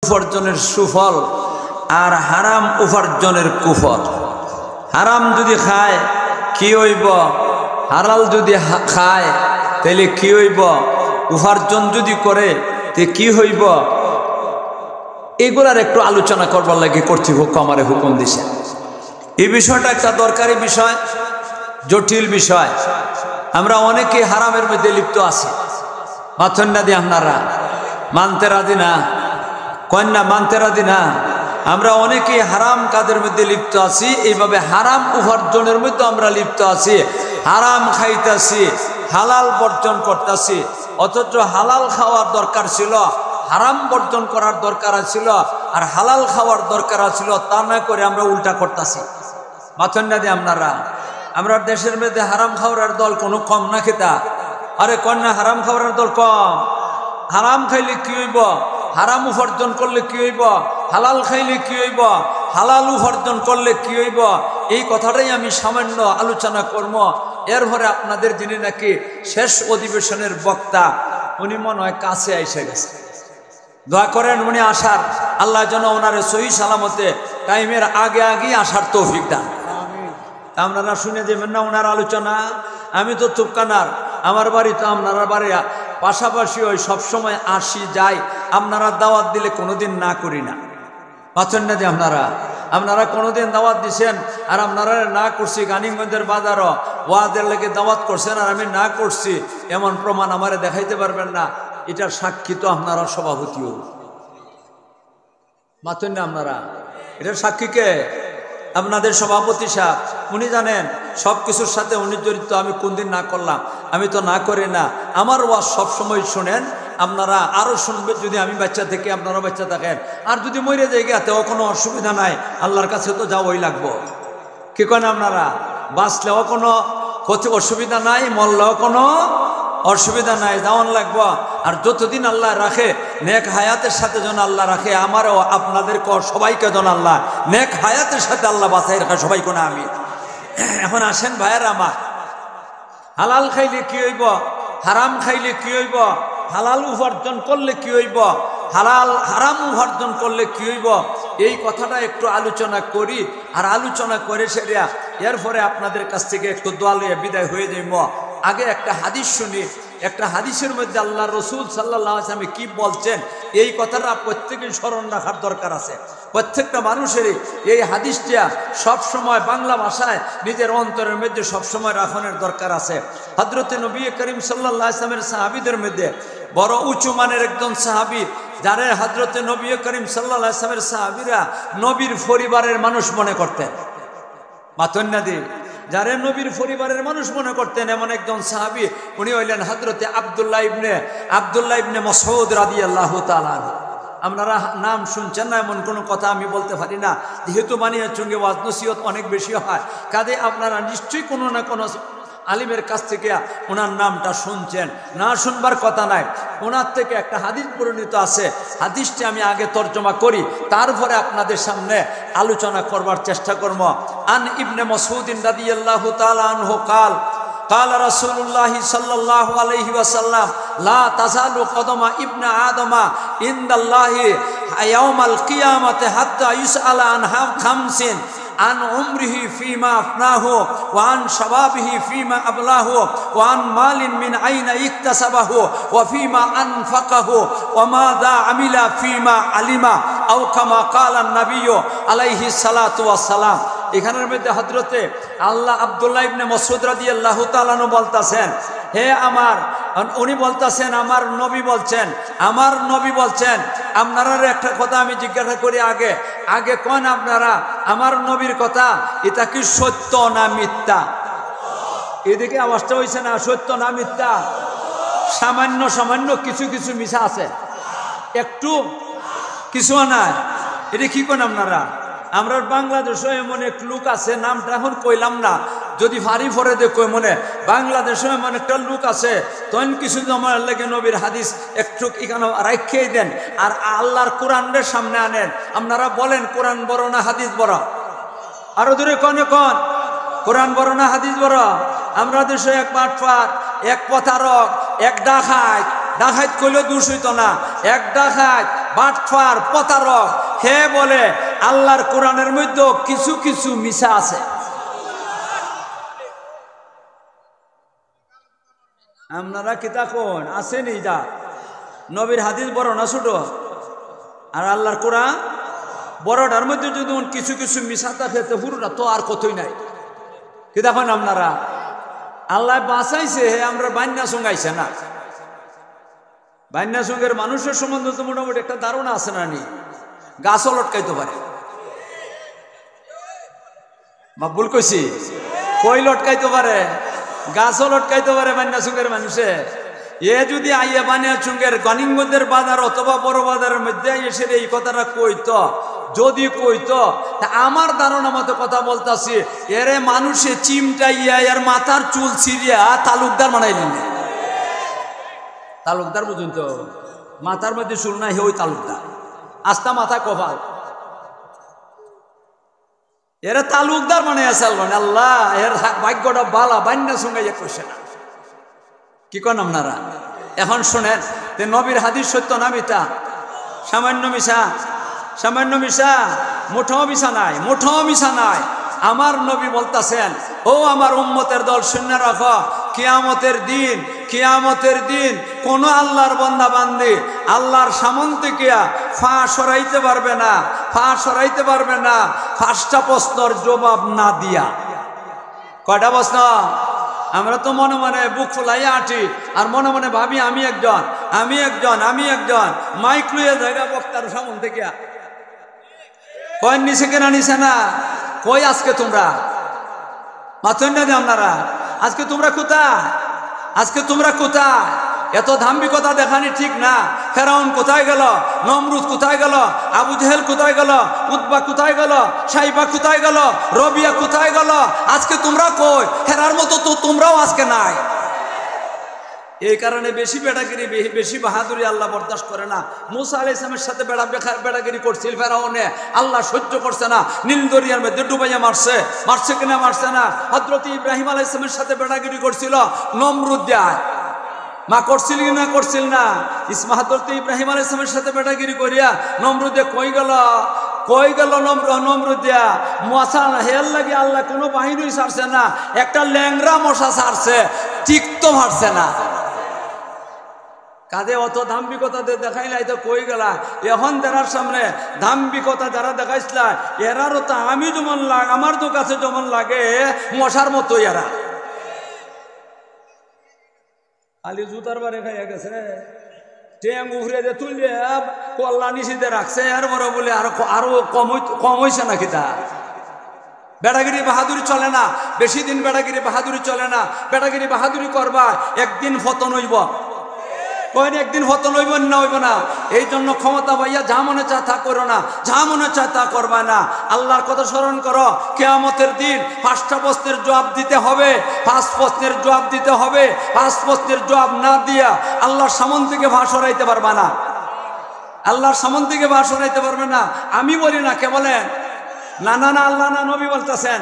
উপার্জনের সুফল আর হারাম উপার্জনের কুফল। হারাম যদি খায় কি হইব, হালাল যদি খায় তাহলে কি হইব, উপার্জন যদি করে তে কি হইব, এগুলার একটু আলোচনা করবার লাগে কর্তৃপক্ষ আমারে হুকুম দিছে। এই বিষয়টা একটা দরকারি বিষয়, জটিল বিষয়। আমরা অনেকে হারামের মধ্যে লিপ্ত আছি। মাথন না দিয়ে আপনারা মানতে রাজি না, কন্যা মানতে রাজি না। আমরা অনেকে হারাম কাজের মধ্যে লিপ্ত আছি, এইভাবে হারাম উপার্জনের মধ্যে আমরা লিপ্ত আছি। হারাম খাইতেছি, হালাল বর্জন করতেছি, অথচ হালাল খাওয়ার দরকার ছিল, হারাম বর্জন করার দরকার ছিল, আর হালাল খাওয়ার দরকার ছিল, তা না করে আমরা উল্টা করতেছি। মাথন না দিয়ে আপনারা, আমরা দেশের মধ্যে হারাম খাওয়ার দল কোনো কম না খেতা? আরে কন্যা হারাম খাওয়ার দল কম। হারাম খাইলে কি হইব, হারাম উপার্জন করলে কি হইব, হালাল খাইলে কি হইব, হালাল উপার্জন করলে কি হইব, এই কথাটাই আমি সামান্য আলোচনা করব। এরপরে আপনাদের যিনি নাকি শেষ অধিবেশনের বক্তা, উনি মনে হয় কাছে এসে গেছে। দোয়া করেন উনি আসার, আল্লাহ যেন ওনারে সহি সালামতে টাইমের আগে আগেই আসার তৌফিক দান। আপনারা শুনে দেবেন না ওনার আলোচনা? আমি তো তুপকানার, আমার বাড়ি তো আপনারা বাড়ি পাশাপাশি, ওই সবসময় আসি যাই। আপনারা দাওয়াত দিলে কোনোদিন না করি না। পাচ্ছেন না যে আপনারা কোনোদিন দাওয়াত দিছেন আর আপনারা না করছি, গানিগঞ্জের বাজারও ওয়াদের লেগে দাওয়াত করছেন আর আমি না করছি, এমন প্রমাণ আমারে দেখাইতে পারবেন না। এটার সাক্ষী তো আপনারা সভাপতিও। পাচ্ছেন না আপনারা? এটার সাক্ষী কে? আপনাদের সভাপতি সাহেব। উনি জানেন সব কিছুর সাথে উনি জড়িত। আমি কোন দিন না করলাম? আমি তো না করি না। আমার ওয়াজ সবসময় শোনেন, আপনারা আরও শুনবেন যদি আমি বাচ্চা থেকে, আপনারা বাচ্চা থাকেন। আর যদি মরে যাই গেতেও কোনো অসুবিধা নাই, আল্লাহর কাছে তো যাওয়াই লাগবো। কি করেন আপনারা? বাঁচলেও কোনো অসুবিধা নাই, মরলেও কোনো অসুবিধা নাই, যাওয়ান লাগবো। আর যতদিন আল্লাহ রাখে, নেক হায়াতের সাথে যেন আল্লাহ রাখে, আমারও আপনাদেরকে সবাইকে যেন আল্লাহ নেক হায়াতের সাথে আল্লাহ বাঁচাই রাখে সবাইকে না। আমি এখন আসেন ভাইয়ের আমার, হালাল খাইলে কি হইব, হারাম খাইলে কি হইব, হালাল উপার্জন করলে কি হইব, হারাম উপার্জন করলে কি হইব, এই কথাটা একটু আলোচনা করি। আর আলোচনা করে সেরিয়া এরপরে আপনাদের কাছ থেকে একটু দোয়া লইয়া বিদায় হয়ে যাইব। আগে একটা হাদিস শুনি। একটা হাদিসের মধ্যে আল্লাহ রসুল সাল্লাল্লাহু আলাইহি ওয়াসাল্লাম কি বলছেন, এই কথাটা প্রত্যেকেই স্মরণ রাখার দরকার আছে। প্রত্যেকটা মানুষেরই এই হাদিসটা সবসময় বাংলা ভাষায় নিজের অন্তরের মধ্যে সবসময় রাখনের দরকার আছে। হযরতে নবী করিম সাল্লাল্লাহু আলাইহি ওয়াসাল্লামের সাহাবীদের মধ্যে বড় উঁচু মানের একজন সাহাবী, যারা হযরতে নবী করিম সাল্লাল্লাহু আলাইহি ওয়াসাল্লামের সাহাবীরা নবীর পরিবারের মানুষ মনে করতেন। মাতন্যাদি যারা নবীর পরিবারের মানুষ মনে করতেন, এমন একজন সাহাবী, উনি হইলেন হযরতে আব্দুল্লাহ ইবনে মাসউদ রাদিয়াল্লাহু তাআলা। আপনারা নাম শুনছেন না এমন কোনো কথা আমি বলতে পারি না, যেহেতু বানিয়ার সঙ্গে ওয়াজ নসিহত অনেক বেশি হয়, কাজে আপনারা নিশ্চয়ই কোনো না কোনো আলিমের কাছ থেকে ওনার নামটা শুনছেন, না শুনবার কথা নাই। ওনার থেকে একটা হাদিস বর্ণিত আছে, হাদিসটি আমি আগে তর্জমা করি, তারপরে আপনাদের সামনে আলোচনা করবার চেষ্টা করব। আন ইবনে মাসউদিন রাদিয়াল্লাহু তাআলা আনহু قال قال رسول الله صلى الله عليه وسلم لا تزال قدم ابن آدم عند الله يوم القيامة حتى يسأل عن خمس: عن عمره فيما أفناه، وعن شبابه فيما أبلاه، وعن مال من أين اكتسبه، وفيما أنفقه، وماذا عمل فيما علم، أو كما قال النبي عليه الصلاة والسلام। এখানের মধ্যে হযরতে আব্দুল্লাহ ইবনে মাসউদ রাদিয়াল্লাহু তাআলা বলতেছেন, হে আমার, উনি বলতেছেন আমার নবী বলছেন, আপনারা একটা কথা আমি জিজ্ঞাসা করি আগে কোন আপনারা আমার নবীর কথা এটা কি সত্য না মিথ্যা? এদিকে আওয়াজটা হইছে না, সত্য না মিথ্যা? সামান্য কিছু মিছা আছে, একটু কিছু নাই। এটা কি কোন আপনারা? আমরা বাংলাদেশে এমন এক লোক আছে, নামটা এখন কইলাম না, যদি ফারি ফরে দেখো মনে, বাংলাদেশে এমন একটা লোক আছে, তখন কিছু আমার লেগে নবীর হাদিস একটু এখানে রাখিয়ে দেন আর আল্লাহর কোরআনের সামনে আনেন। আপনারা বলেন কোরআন বড় না হাদিস বড়? আরো দূরে কোন কোরআন বড় না হাদিস বড়? আমরা দেশে এক বাটপার, এক প্রতারক, এক ডাকাত কইলেও দোষ হইতো না, এক ডাকাত বাটফার প্রতারক হে বলে আল্লাহর কোরআনের মধ্যে কিছু কিছু মিশা আছে। আপনারা কিতা কোন আসেনি যা নবীর হাদিস বড় না ছোট আর আল্লাহর কোরআন বড়টার মধ্যে যদি কিছু কিছু মিশা থাকে তো পুরোটা তো আর কতই নাই। কি দেখেন আপনারা আল্লাহ বাঁচাইছে হে আমরা বান্যা সঙ্গাইছে না। বান্যা সঙ্গের মানুষের সম্বন্ধে তো মোটামুটি একটা ধারণা আছে না নি গাছও লটকাইতে পারে বা ভুল কইছি কই লটকাইতে পারে গাছও লটকাইতে পারে বান্যা সঙ্গের মানুষে। এ যদি আইয়া বানিয়া চুঙ্গের গনিমগঞ্জের বাজার অথবা বড় বাজারের মধ্যে এসে এই কথাটা কইতো যদি কইতো তা আমার ধারণা মতো কথা বলতাছি এরে মানুষে চিমটাইয়া এর মাথার চুল ছিঁড়িয়া তালুকদার বানাইলেন। তালুকদার বুঝুন তো মাথার মধ্যে চুল নাই ওই তালুকদার আস্তা মাথা কপাল এরা তালুকদার বানাইয়া চালবেন। আল্লাহ এর ভাগ্যটা বালা বান্যা সঙ্গে কইছে না। কি কন আপনারা এখন শোনেন যে নবীর হাদিস সত্য না মিথ্যা? সামান্য মিশা সামান্য মিশা মুঠো মিশা নাই মুঠো মিশা নাই। আমার নবী বলতাছেন ও আমার উম্মতের দল শুনে রাখো কিয়ামতের দিন কোন আল্লাহর বান্দা বান্দি আল্লাহর সামন থেকে ফা সরাইতে পারবে না ফার্স্টটা প্রশ্নের জবাব না দিয়া। কয়টা প্রশ্ন? আমরা তো মনে মনে বুক ফুলাইয়া আঁটি আর মনে মনে ভাবি আমি একজন মাইক লইয়া জায়গা বক্তার সামন থেকে কয় নিছে কেনা নিছে না কই আজকে তোমরা মাথন না আপনারা আজকে তোমরা কোথায় এত ধাম্বিকতা দেখানি ঠিক না। ফেরাউন কোথায় গেল? নমরুদ কোথায় গেল? আবু জেহেল কোথায় গেল? উতবা কোথায় গেল? সাইবা কোথায় গেল? রবিয়া কোথায় গেল? আজকে তোমরা কই? হেরার মতো তো তোমরাও আজকে নাই। এই কারণে বেশি বেড়াগিরি বেশি বাহাদুরি আল্লাহ বরদাস্ত করে না। মুসা আলাইহিস সালামের সাথে বেড়াগিরি করছিল ফেরাউনে, আল্লাহ সহ্য করছে না, নীল দরিয়ার মধ্যে ডুবাইয়া মারছে কিনা মারছে না। হযরত ইব্রাহিম আলাইহিস সালামের সাথে বেড়াগিরি করছিল নমরুদ দেয় মা করছিল কি না করছিল না। হযরত ইব্রাহিম আলাইহিস সালামের সাথে বেড়াগিরি করিয়া নমরুদে কই গেল নমরুদ দিয়া মশা হেল লাগি আল্লাহ কোনো বাহিনী ছাড়ছে না, একটা ল্যাংরা মশা ছাড়ছে, টিকতো মারছে না। কাঁধে অত ধাম্বিকতা দেখাইলাই তো কই গেলা। এখন যারার সামনে ধাম্বিকতা যারা দেখাইছিল এরারও তো আমি যেমন আমার তো কাছে যেমন লাগে মশার মতো এরা খালি জুতার বারে খাইয়া গেছে টেং উফরে যে তুললে কল্লা নিশিতে রাখছে আর বড় বলে আরো কম হয়েছে নাকি তা বেড়াগিরি বাহাদুরি চলে না বেশি দিন। বেড়াগিরি বাহাদুরি চলে না। বেড়াগিরি বাহাদুরি করবা একদিন পতন হইব, একদিন পতন হইব না। এই জন্য ক্ষমতা পাইয়া যা মনে চায় তা করো না, যা মনে চায় তা করবা না। আল্লাহর কথা স্মরণ করো। কিয়ামতের দিন 5টা প্রশ্নের জবাব দিতে হবে। 5 প্রশ্নের জবাব দিতে হবে। 5 প্রশ্নের জবাব না দিয়া আল্লাহর সামন থেকে ভাষা সরাইতে পারবা না। আল্লাহর সামন থেকে ভাষা সরাইতে পারবে না। আমি বলি না, কে বলেন? না আল্লাহ না নবী বলতেছেন।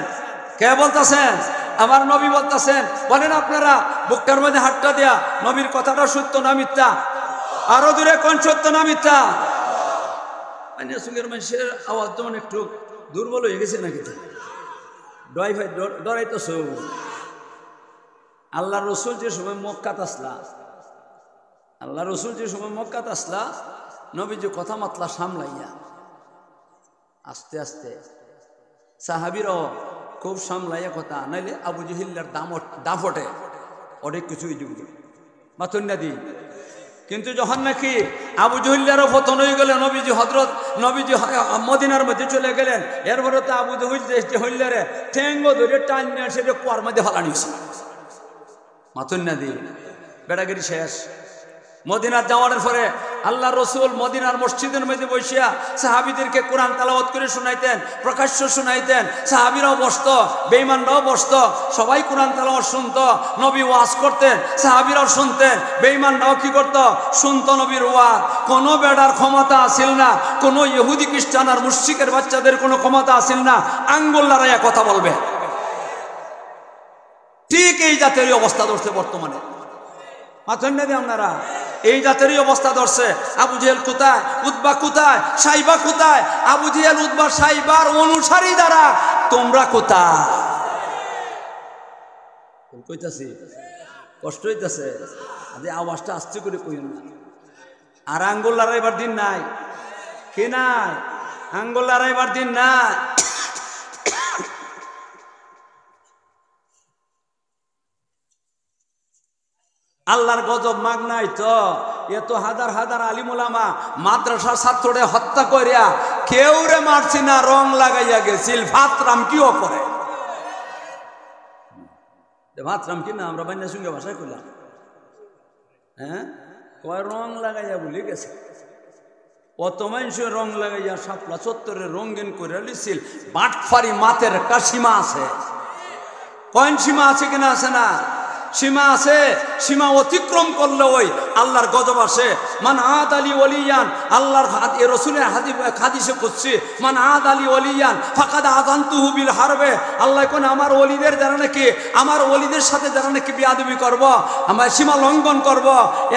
কে বলতেছেন? আমার নবী বলতেছেন। বলেন আপনারা বুকটার মধ্যে হাতটা দেয়া নবীর কথাটা সত্য না মিথ্যা? আরো দূরে কোন সত্য না মিথ্যা? সুখের মানুষের আওয়াজ যেমন একটু দুর্বল হয়ে গেছে নাকি? ডরাইতেছ। আল্লাহ রসুল যে সময় মক্কাত আসলা নবী যে কথা মাতলা সামলাইয়া আস্তে আস্তে সাহাবীরাও খুব সামলাইয়া কথা, নাইলে আবু জেহেলের দাফটে অনেক কিছুই যুগ মাথন্যাদি। কিন্তু যখন নাকি আবু জেহেলেরও পতন হয়ে গেলেন, নবীজি মদিনার মধ্যে চলে গেলেন, এরপরে তো আবু জেহেলের ঠেঙ্গ ধরে টান নিয়ে সেটা কুয়ার মধ্যে ফালানিয়েছে মাথন্যাদি। বেড়াগিরি শেষ। মদিনার যাওয়ার পরে আল্লাহ রসুল মদিনার মসজিদের মধ্যে বসিয়া সাহাবীদেরকে কোরআন তেলাওয়াত করে শুনাইতেন, প্রকাশ্য শুনাইতেন। সাহাবীরাও বসত, বেঈমানরাও বসত, সবাই কোরআন তেলাওয়াত শুনতো। নবী ওয়াজ করতেন, সাহাবীরাও শুনতেন, বেঈমানরাও কি করত? শুনতো নবীর ওয়াজ। কোনো বেড়ার ক্ষমতা আসিল না, কোনো ইহুদি খ্রিস্টান আর মুশরিকের বাচ্চাদের কোনো ক্ষমতা আসিল না আঙ্গুল লড়াইয়া কথা বলবে। ঠিক এই জাতের অবস্থা ধরছে বর্তমানে। মাথন না আপনারা এই জাতেরই অবস্থা ধরছে। আবু জেহেল কোথায়, উতবা কোথায়, সাইবা কোথায়? আবু জেহেল, উতবা, সাইবার অনুসারী দ্বারা তোমরা কোথায়? কইতাছি কষ্ট হইতেছে, আওয়াজটা আস্তে করে কইন না। আর আঙ্গুল লড়াইবার দিন নাই, কি নাই? আঙ্গুল লড়াইবার দিন নাই। আল্লাহর গজব মাগ নাই তো। এত হাজার হাজার আলিম ওলামা মাদ্রাসার ছাত্ররে হত্যা করিয়া কেউ রে মারছি না, রং লাগাইয়া গেছিল। ভাতরাম কিও করে, ভাতরাম কি না আমরা বান্যা সঙ্গে ভাষায় করলাম, হ্যাঁ কয় রং লাগাইয়া বলে গেছে। অত মানুষ রং লাগাইয়া শাপলা চত্বরে রঙিন করে লিছিল। বাটফারি মাতের একটা সীমা আছে। কয়েন সীমা আছে কিনা? আছে না? সীমা আছে। সীমা অতিক্রম করলে ওই আল্লাহর গজব আসে। মান আদ আলী ওলিয়ান, আল্লাহর রসুলের হাদিসে করছি, মান আদ আলী ওলিয়ান ফাকাদ আযানতুহু বিল হারবে। আল্লাহ কোন আমার ওলিদের যারা নাকি, আমার ওলিদের সাথে যারা নাকি বেয়াদবি করব, আমার সীমা লঙ্ঘন করব,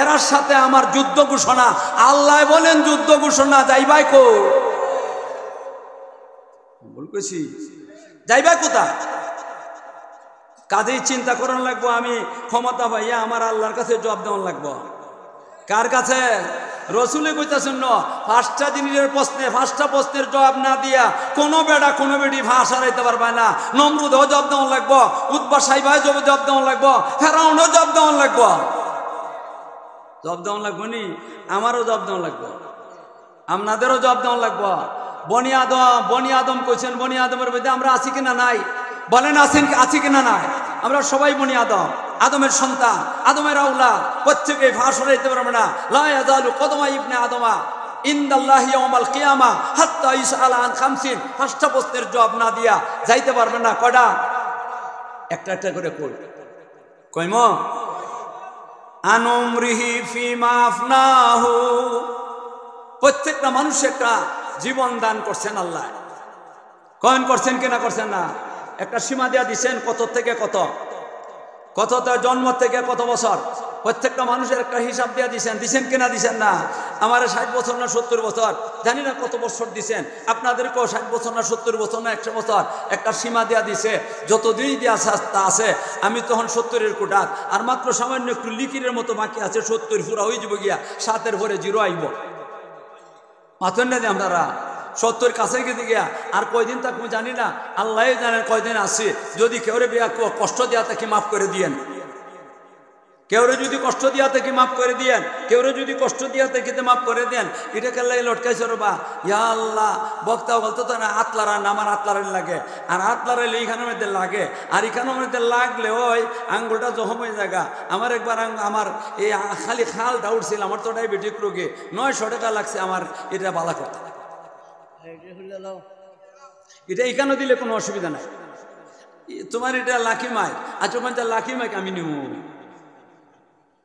এরার সাথে আমার যুদ্ধ ঘোষণা। আল্লাহ বলেন যুদ্ধ ঘোষণা যাইবাই কো, বলছি যাইবাই কোথায়? কাজেই চিন্তা করার লাগবো। আমি ক্ষমতা পাইয়া আমার আল্লাহর কাছে জবাব দেওয়ার লাগবো। কার কাছে? রসুলে কইতাছেন না, পাঁচটা জিনিসের প্রশ্নে, পাঁচটা প্রশ্নের জবাব না দিয়া কোনো বেড়া কোনো বেটি ভাষা হারাইতে পারবে না। নমরুদও জবাব দেওয়ার লাগবো, উতবা সাইবায় জবাব দেওয়ার লাগবো, ফেরাউনও জবাব দেওয়ার লাগবো। জবাব দেওয়ার লাগবো নি? আমারও জবাব দেওয়ার লাগবো, আপনাদেরও জবাব দেওয়ার লাগবো। বনি আদম কইছেন, বনি আদমের মধ্যে আমরা আছি কিনা নাই? বলেন আছেন, আছি কিনা নাই? আমরা সবাই বনি আদম, আদমের সন্তান, আদমের আওলাদ। প্রত্যেকে ফাঁস হইতে পারবে না। লা ইয়াজালু কদমা ইবনে আদমা ইনদাল্লাহি ইয়াউমাল কিয়ামা হাত্তা ইসআলা আন খামসিন। পাঁচটা প্রশ্নের জবাব না দিয়া যাইতে পারবে না। কয়টা? একটা একটা করে কই কইম। আনুমরিহি ফিমা আফনাহু, প্রত্যেকটা মানুষ একটা জীবন দান করছেন আল্লাহ। কয়ন করছেন কিনা করছেন না? একটা সীমা দিয়া দিচ্ছেন, কত থেকে কত, কত জন্ম থেকে কত বছর। প্রত্যেকটা মানুষের একটা হিসাব দিয়া দিচ্ছেন। দিচ্ছেন কিনা দিচ্ছেন না? আমার 60 বছর না 70 বছর, জানি না কত বছর দিচ্ছেন। আপনাদেরকেও 60 বছর না 70 বছর না 100 বছর একটা সীমা দিয়া দিছে। যতদিনই দিয়া তা আছে। আমি তখন 70-এর কোটার, আর মাত্র সামান্য একটু লিকিরের মতো বাকি আছে। 70 পুরা হয়ে যাব গিয়া, 7-এর পরে 0 আইব। মাথেন না যে আপনারা 70 কাছে গেছে গিয়া, আর কয়দিন থাকবো জানি না, আল্লাহ জানেন কয়দিন আসি। যদি কেউরে কষ্ট দেওয়া তাকে মাফ করে দিয়েন, কেউরে যদি কষ্ট দিয়া থেকে মাফ করে দিয়েন, কেউরে যদি কষ্ট দিয়া থেকে মাফ করে দেন। এটা কেলাই লটকাইছ বা ইয়া আল্লাহ। বক্তা বলতো তো না আতলারা না, আমার আতলারের লাগে, আর আতলারের এইখানের মধ্যে লাগে, আর এখানের মধ্যে লাগলে ওই আঙ্গুলটা জখম হয়ে জায়গা। আমার একবার আমার এই খালি খালটা উঠছিল, আমার তো ডায়াবেটিক রোগী, 900 টাকা লাগছে আমার এটা বালা করতে। এটা এখানে দিলে কোনো অসুবিধা নাই। তোমার এটা লাকি মাইক, আচ্ছা ওখানটা লাকি মাইক আমি নিব,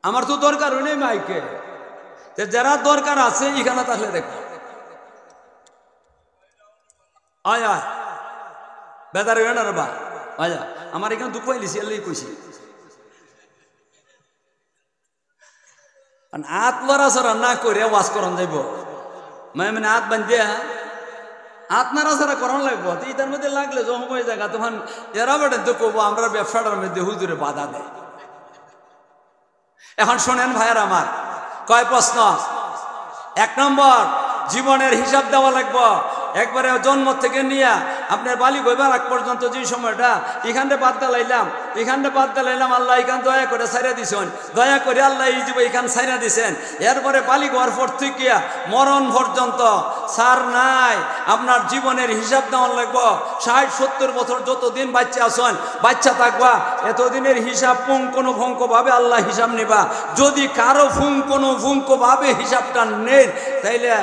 আমার তো দরকার নেই মাইকে। যারা দরকার আছে এখানে তাহলে দেখো আয় আয় বেদার না বা আয়া আমার এখানে দুঃখ পাইলিছি এলেই কইছি। হাত লড়াচড়া না করে ওয়াজ করান যাইব, মানে হাত বান্ধিয়া হাত নাড়াচাড়া করান লাগবো। এটার মধ্যে লাগলে জম হয়ে জায়গা, তখন এরা বেটেন তো কবো আমরা ব্যবসাটার মধ্যে হুজুরে বাধা দেয়। এখন শোনেন ভাইয়ের আমার, কয় প্রশ্ন। 1 নম্বর, জীবনের হিসাব দেওয়া লাগবো। একবারে জন্ম থেকে নিয়ে আপনার বালি গইবার আগ পর্যন্ত যে সময়টা এখানটা বাদ দালাইলাম, এখানটা বাদ দালাইলাম, আল্লাহ এখান দয়া করে ছাইরা দিছেন, দয়া করে আল্লাহ এই জীব এখান ছাইরা দিছেন। এরপরে বালি গোয়ার পর থেকে মরণ পর্যন্ত সার নাই, আপনার জীবনের হিসাব দেওয়ার লাগবো। 60-70 বছর যতদিন বাচ্চা আসেন, বাচ্চা থাকবা, এতদিনের হিসাব পুঙ্খানুপুঙ্খ ভাবে আল্লাহ হিসাব নিবা। যদি কারো পুঙ্খানুপুঙ্খভাবে হিসাবটা নেই, তাইলে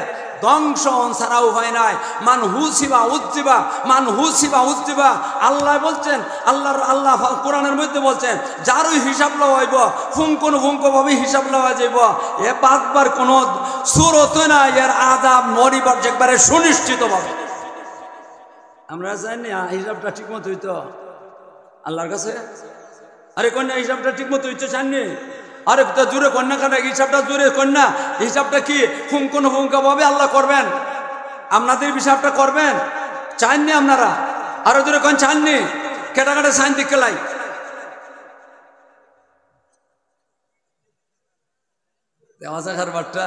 ধ্বংস ছাড়া উপায় নাই। মান হুসিবা উজ্জিবা, মান হুসিবা উজ্জিবা। আল্লাহ বলছেন, আল্লাহ কোরআনের মধ্যে বলছেন, যারই হিসাব লওয়াইব পুঙ্খানুপুঙ্খভাবে হিসাব লওয়া যাইব। এ বাদবার কোনো সুরত নাই, এর আযাব মরিবার একবারে সুনিশ্চিত ভাবে। আমরা জানি হিসাবটা ঠিক মতো হইতো আল্লাহর কাছে। আরে কন্যা হিসাবটা ঠিক মতো হইতো চাননি, আরে তো জোরে কন্যা কাটা হিসাবটা জোরে কন্যা হিসাবটা কি ফুঙ্কন ফুঙ্কা ভাবে আল্লাহ করবেন আপনাদের হিসাবটা করবেন চাননি আপনারা আরো জোরে কোন চাননি কেটা কাটা সাইন দিকে লাই বাট্টা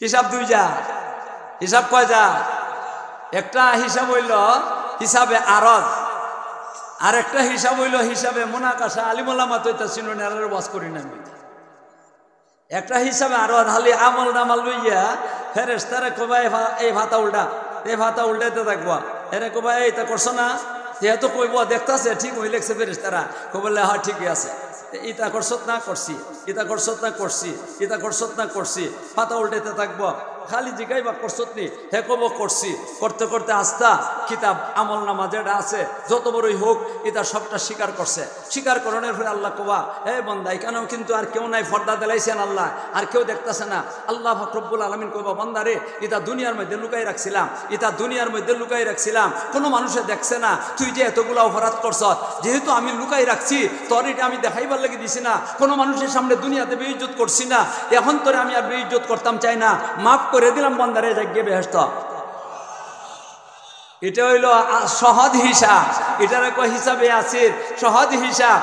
হিসাব দুই যা হিসাব কয় যা একটা হিসাব হইল হিসাবে আরজ আর একটা হিসাব হইল হিসাবে মোনাকাশা আলিমুল্লামা তো এটা সিনোনিয়ারের ওয়াজ করি না আমি একটা হিসাবে আরজ হালি আমল নামাল লইয়া ফেরেশতারে কবা এই ভাতা উল্টা এই ভাতা উল্টাইতে থাকবা এরে কবা এইটা করছো না যেহেতু কইব দেখতাছে ঠিক হই লেগছে ফেরেশতারা কবলে হ্যাঁ ঠিকই আছে ইটা করছত না করছি ইটা করছত না করছি ইটা করছত না করছি পাতা উল্টাইতে থাকবো খালি জিগাইবা করছত নি হে কব করছি করতে করতে আস্তা কিতাব আমল নামা যেটা আছে যত বড়ই হোক এটা সবটা স্বীকার করছে স্বীকার করণের পরে আল্লাহ কবা হে বন্দা এখানেও কিন্তু আর কেউ নাই ফর্দা দিলাইছেন আল্লাহ আর কেউ দেখতেছে না আল্লাহ রব্বুল আলামিন কইবা বন্দা রে এটা দুনিয়ার মধ্যে লুকাই রাখছিলাম এটা দুনিয়ার মধ্যে লুকাই রাখছিলাম কোনো মানুষে দেখছে না তুই যে এতগুলা অপরাধ করছ যেহেতু আমি লুকাই রাখছি তোর এটা আমি দেখাইবার লাগি দিছি না কোনো মানুষের সামনে দুনিয়াতে বেইজ্জত করছি না এখন তোরে আমি আর বেইজ্জত করতাম চাই না মাফ করে দিলাম বন্দারে জাগিয়ে বেহেশত এটা হইল সহজ হিসাব এটার কয় হিসাবে আসির সহজ হিসাব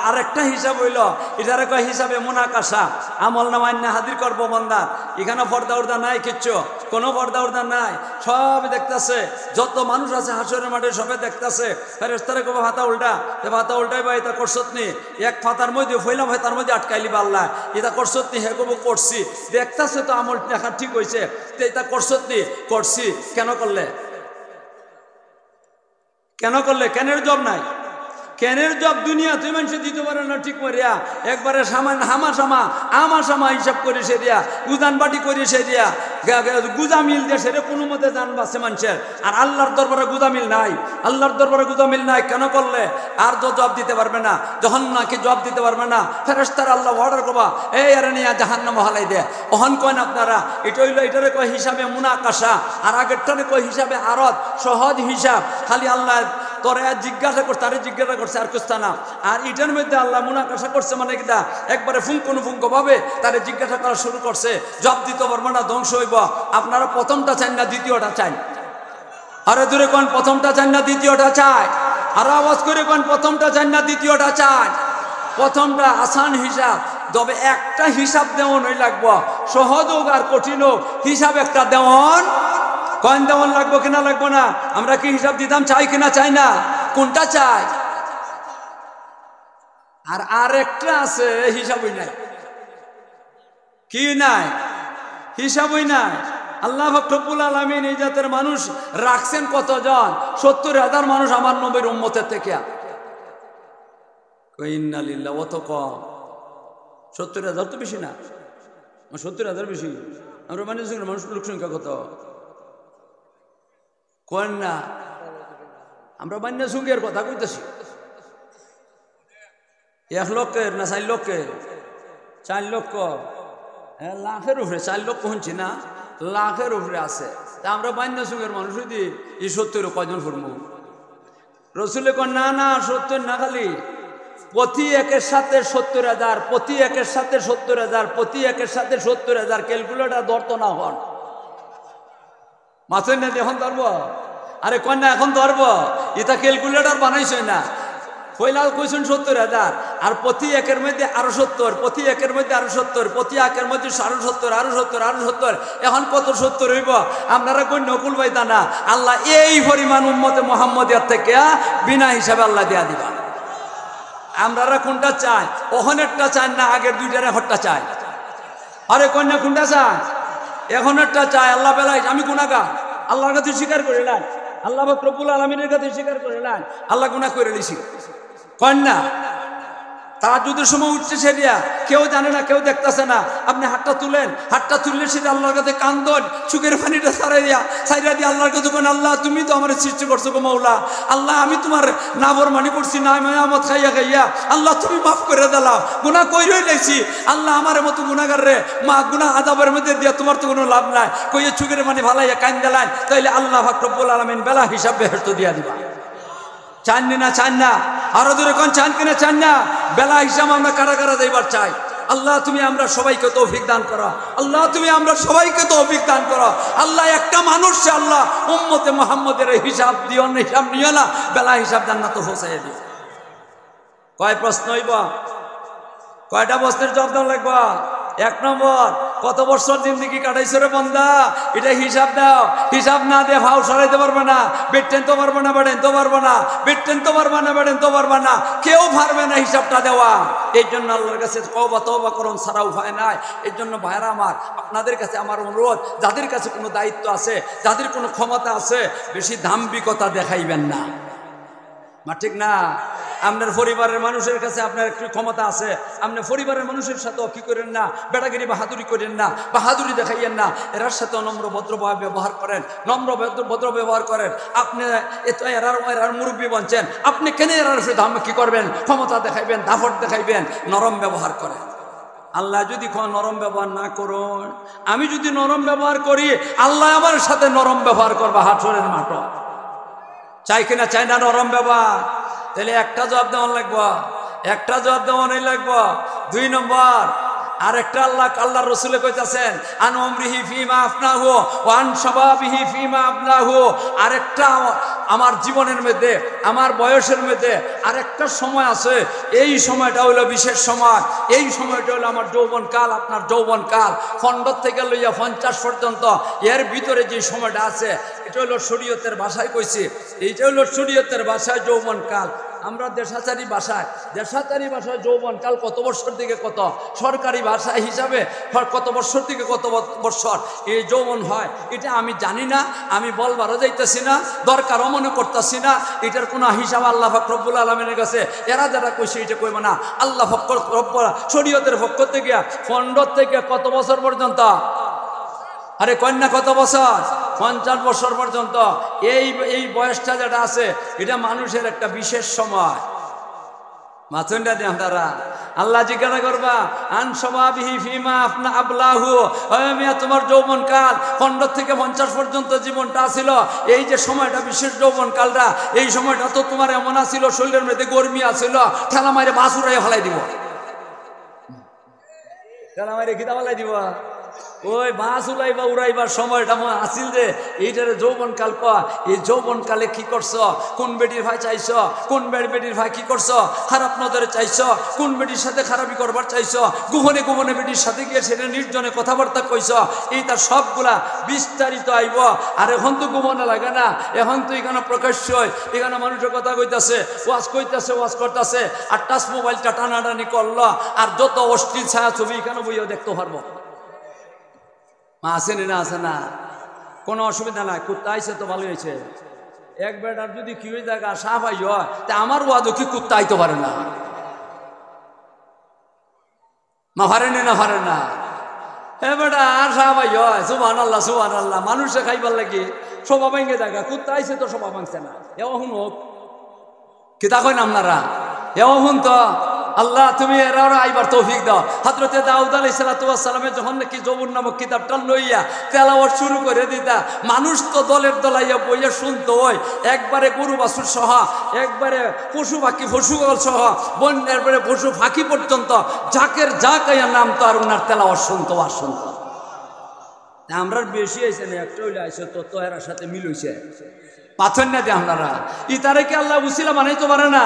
আরেকটা হিসাব হইল এটার কয় হিসাবে মুনাকাশা আমল নামায় হাজির করবো বন্দা এখানে পর্দা উর্দা নাই কিচ্ছু কোনো পর্দা উর্দা নাই সব দেখতেছে যত মানুষ আছে হাসরের মাঠে সবে দেখতেছে ফেরেশতারে কবে ভাতা উল্টা ভাতা উল্টাই বা এটা করছত নি এক ফাতার মধ্যে ফইলাম হয় তার মধ্যে আটকাইলি আল্লাহ এটা করছত নি হে কব করছি দেখতেছে তো আমল দেখা ঠিক হয়েছে তো এটা করছত নি করছি কেন করলে কেন করলে কেনের জব নাই কেনের জব দুনিয়া তুই মানুষ দিতে পারে না ঠিক করিয়া একবারে সামান হামাসামা আমাসামা হিসাব করে সেরিয়া উদান বাটি করে সেরিয়া গুজামিল দিয়ে সেরে কোনো মতে জান বাসে মানুষের আর আল্লাহর দরবারে গুজামিল নাই আল্লাহর দরবারে গুজামিল নাই কেন করলে আর তো জব দিতে পারবে না যখন নাকি জব দিতে পারবে না ফেরেশতারা আল্লাহ অর্ডার করবা এই আরে নিয়া জাহান্নাম হালাই দে ওহন কয় না আপনারা এটা হইলো এটারে কয় হিসাবে মুনাকাশা আর আগেরটারে কয় হিসাবে আরত সহজ হিসাব খালি আল্লাহ তোরে জিজ্ঞাসা করছে তারে জিজ্ঞাসা করছে আর কুস্তা না আর এটার মধ্যে আল্লাহ মুনাকাশা করছে মানে কিটা একবারে ফুঙ্কো ভাবে তারে জিজ্ঞাসা করা শুরু করছে জব দিতে পারবো না ধ্বংস হইব আপনারা প্রথমটা চান না দ্বিতীয়টা চান আরে দূরে কোন প্রথমটা চান না দ্বিতীয়টা চায় আর আওয়াজ করে কোন প্রথমটা চান না দ্বিতীয়টা চায় প্রথমটা আসান হিসাব তবে একটা হিসাব দেওয়ান হই লাগবো সহজ হোক আর কঠিন হোক হিসাব একটা দেওয়ান কয়েন দেওয়ান লাগবো কিনা লাগবো না আমরা কি হিসাব দিতাম চাই কিনা চাই না কোনটা চাই আর আরেকটা আছে হিসাবই নাই কি নাই হিসাবই নাই আল্লাহ রব্বুল আলামিন এই জাতের মানুষ রাখছেন কতজন ৭০,০০০ মানুষ আমার নবীর উম্মতের থেকে ইন্না লিল্লাহ অত কম ৭০,০০০ তো বেশি না ৭০,০০০ বেশি আমরা মানুষ লোক সংখ্যা কত কোন না আমরা বান্যা সুখের কথা কইতেছি ১ লক্ষের না ৪ লক্ষের ৪ লক্ষ লাখের উপরে ৪ লক্ষ শুনছি না লাখের উপরে আছে তা আমরা বান্যা সুখের মানুষ যদি এই ৭০ কয়জন ফুরমু রসুলে কন না না ৭০ না খালি প্রতি একের সাথে ৭০,০০০ প্রতি একের সাথে ৭০,০০০ প্রতি একের সাথে ৭০,০০০ ক্যালকুলেটার ধরতো না হন মাছের না এখন ধরবো আরে কন্যা এখন ধরবো এটা ক্যালকুলেটার বানাইছে না পয়লা কইছেন ৭০,০০০ আর প্রতি একের মধ্যে আরো ৭০ প্রতি একের মধ্যে আরো ৭০ প্রতি একের মধ্যে আরো ৭০ আরো ৭০ আরো ৭০ এখন কত ৭০ হইব আপনারা কই নকুল পাইতা না আল্লাহ এই পরিমাণ উম্মতে মুহাম্মদিয়ার থেকে বিনা হিসাবে আল্লাহ দিয়া দিবা আমরা কোনটা চাই ওখানেরটা চাই না আগের দুইটার এখনটা চাই আরে কন্যা কোনটা চাই এখনেরটা চাই আল্লাহ বেলায় আমি গুনাহগার আল্লাহর কাছে স্বীকার করে নাই আল্লাহ রব্বুল আলামিনের কাছে স্বীকার করে নাই আল্লাহ গুনাহ করে দিছি কন্যা তাহাজ্জুদের সময় উঠছে সেরিয়া কেউ জানে না কেউ দেখতেছে না আপনি হাতটা তুলেন হাতটা তুললে সেটা আল্লাহর কাছে কান্দন চোখের পানিটা সাইরা দিয়ে আল্লাহর কাছে কোন আল্লাহ তুমি তো আমার সৃষ্টি করছো গো মাওলা আল্লাহ আমি তোমার নাফরমানি করছি না মেয়ামত খাইয়া খাইয়া আল্লাহ তুমি মাফ করে দিলাও গুনাহ কইরই লাইছি আল্লাহ আমার মতো গুনাহগার রে মা গুনাহ আযাবের মধ্যে দিয়া তোমার তো কোনো লাভ নাই কইয়া চোখের পানি ভালাইয়া কান্দালান তাইলে আল্লাহ রব্বুল আলামিন বেলা হিসাব বেহেশত দিয়া দিবা চান না চান না আরো দূরে কোন চান কিনা চান না বেলা হিসাব আমরা কারা কারা যাইবার চাই। আল্লাহ তুমি আমরা সবাইকে তৌফিক দান করো। আল্লাহ তুমি আমরা সবাইকে তৌফিক দান করো। আল্লাহ একটা মানুষ আল্লাহ উম্মতে মুহাম্মদের হিসাব দিও না, হিসাব নিও না, বেলা হিসাব জান্নাত পৌঁছাই দিও। কয় প্রশ্ন হইব? কয়টা প্রশ্নের জবাব দেওয়া লাগবে? 1 নম্বর, কত বছর জিন্দেগি কাটাইছো রে বন্দা, এটা হিসাব দাও। হিসাব না দিয়ে ভাও সরাইতে পারবে না, বেটেন তো পারবে না, বেড়েন তো পারবে না, বেটেন তো পারবে না, বেড়েন তো পারবে না, কেউ পারবে না হিসাবটা দেওয়া। এই জন্য আল্লাহর কাছে তওবা করুন ছাড়া উপায় নাই। এই জন্য ভাইরা আমার, আপনাদের কাছে আমার অনুরোধ, যাদের কাছে কোনো দায়িত্ব আছে, যাদের কোনো ক্ষমতা আছে, বেশি দাম্ভিকতা দেখাইবেন না। মা ঠিক না? আপনার পরিবারের মানুষের কাছে আপনার একটু ক্ষমতা আছে, আপনার পরিবারের মানুষের সাথেও কি করেন না, বেটাগিরি বাহাদুরি করেন না, বাহাদুরি দেখাইয়েন না। এরার সাথে নম্র ভদ্রভাবে ব্যবহার করেন, নম্র ভদ্র ব্যবহার করেন। আপনি এরার মুরব্বী বলছেন, আপনি কেন এরার কি করবেন, ক্ষমতা দেখাইবেন, দাফট দেখাইবেন? নরম ব্যবহার করেন। আল্লাহ যদি নরম ব্যবহার না করুন, আমি যদি নরম ব্যবহার করি, আল্লাহ আমার সাথে নরম ব্যবহার করবা হাঁটরের মাঠ। চাই কিনা চাই না নরম ব্যবহার? তাহলে একটা জবাব দেওয়ান লাগবো, একটা জবাব দেওয়ানই লাগবো। 2 নম্বর, আরেকটা আল্লাহ রসুলে কইতাছেন, আন উমরিহি ফিমা আফনাহু ওয়া আন শাবাবিহি ফিমা আবলাহু। আরেকটা আমার জীবনের মধ্যে, আমার বয়সের মধ্যে আরেকটা সময় আছে, এই সময়টা হলো বিশেষ সময়। এই সময়টা হলো আমার যৌবনকাল, আপনার যৌবনকাল। 15 থেকে লইয়া 50 পর্যন্ত এর ভিতরে যে সময়টা আছে, এটা হলো শরীয়তের ভাষায় কইছি, এইটা হলো শরীয়তের ভাষায় যৌবনকাল। আমরা দেশাচারী ভাষায় যৌবনকাল কত বছর থেকে কত, সরকারি ভাষা হিসাবে কত বছর থেকে কত বছর এই যৌবন হয়, এটা আমি জানি না, আমি বলবারও যাইতেছি না, দরকারও মনে করতেছি না। এটার কোনো হিসাব আল্লাহ পাক রব্বুল আলামিনের কাছে এরা যারা কইছে এটা কইব না। আল্লাহ শরীয়তের পক্ষ থেকে 15 থেকে কত বছর পর্যন্ত, আরে কন্যা কত বছর, 50 বছর পর্যন্ত এই বয়সটা যেটা আছে, এটা মানুষের একটা বিশেষ সময়। মাথুনটা দিয়ে আপনারা আল্লাহ জিজ্ঞাসা করবা, আন শাবাবিহি ফিমা আপনা আবলাহু, তোমার যৌবনকাল 15 থেকে 50 পর্যন্ত জীবনটা ছিল, এই যে সময়টা বিশেষ যৌবনকালটা, এই সময়টা তো তোমার এমন আছিল, শরীরের মধ্যে গরমি আছিল, ঠেলা মাইরে বাস উড়াইয়া ফেলাই দিব, ঠেলা মাইরে খিদা ফেলাই দিব। ওই বাস উড়াইবা উড়াইবার সময়টা আসিল যে এইটারে যৌবনকাল কয়। এই যৌবনকালে কি করছ, কোন বেটির ভাই চাইছ, কোন বেটির ভাই কি করছ, খারাপ নজরে চাইছ, কোন বেটির সাথে খারাপি করবার চাইছ, গোপনে গোপনে বেটির সাথে গিয়ে সেটা নির্জনে কথাবার্তা কইছ, এইটা সবগুলা বিস্তারিত আইব। আর এখন তো গোপনে লাগে না, এখন তো এখানে প্রকাশ্য, এখানে মানুষের কথা কইতাছে, ওয়াজ করতেছে, আর টাচ মোবাইলটা টানাটানি করলো, আর যত অশ্লীল ছায়া ছবি এখানে বইও দেখতে পারবো। আসেনি না, আসে না, কোনো অসুবিধা নাই। কুত্তা আইসে তো ভালো হয়েছে। এক বেটার যদি কি হয়ে জায়গা সাফ আই হয়, তা আমার ওয়াদও কি কুত্তা আইতে পারে না? মা পারেনি না, পারে না। হ্যাঁ বেটা আর সাফ আই হয়, সুবহানাল্লাহ সুবহানাল্লাহ। মানুষে খাইবার লাগে সবা ভাঙ্গে জায়গা, কুত্তা আইসে তো সবা ভাঙছে না। এও শুন হোক কিতা কইন আপনারা, এও শুন তো আল্লাহ তুমি এরা আইবার তৌফিক দাও। হযরতে দাউদ আলাইহিস সালাতু ওয়াস সালামের যখন নাকি জবুর নামক কিতাবটা লইয়া তেলাওয়াত শুরু করে দিতা, মানুষ তো দলের দলাইয়া বইয়া শুনতো, ওই একবারে গরু বাছুর সহ, একবারে পশু পাখি পশুগল সহ, বন্যার পরে পশু পাখি পর্যন্ত জাকের জাক আইয়া নাম তো আর ওনার তেলাওয়াত শুনতো আর শুনতো। আমরা বেশি আইছে না, একটা হইলে আইসে তো এরার সাথে মিল হইছে। পাথর না দিয়ে আপনারা ইতারে কি আল্লাহ উসিলা বানাইতে পারে না?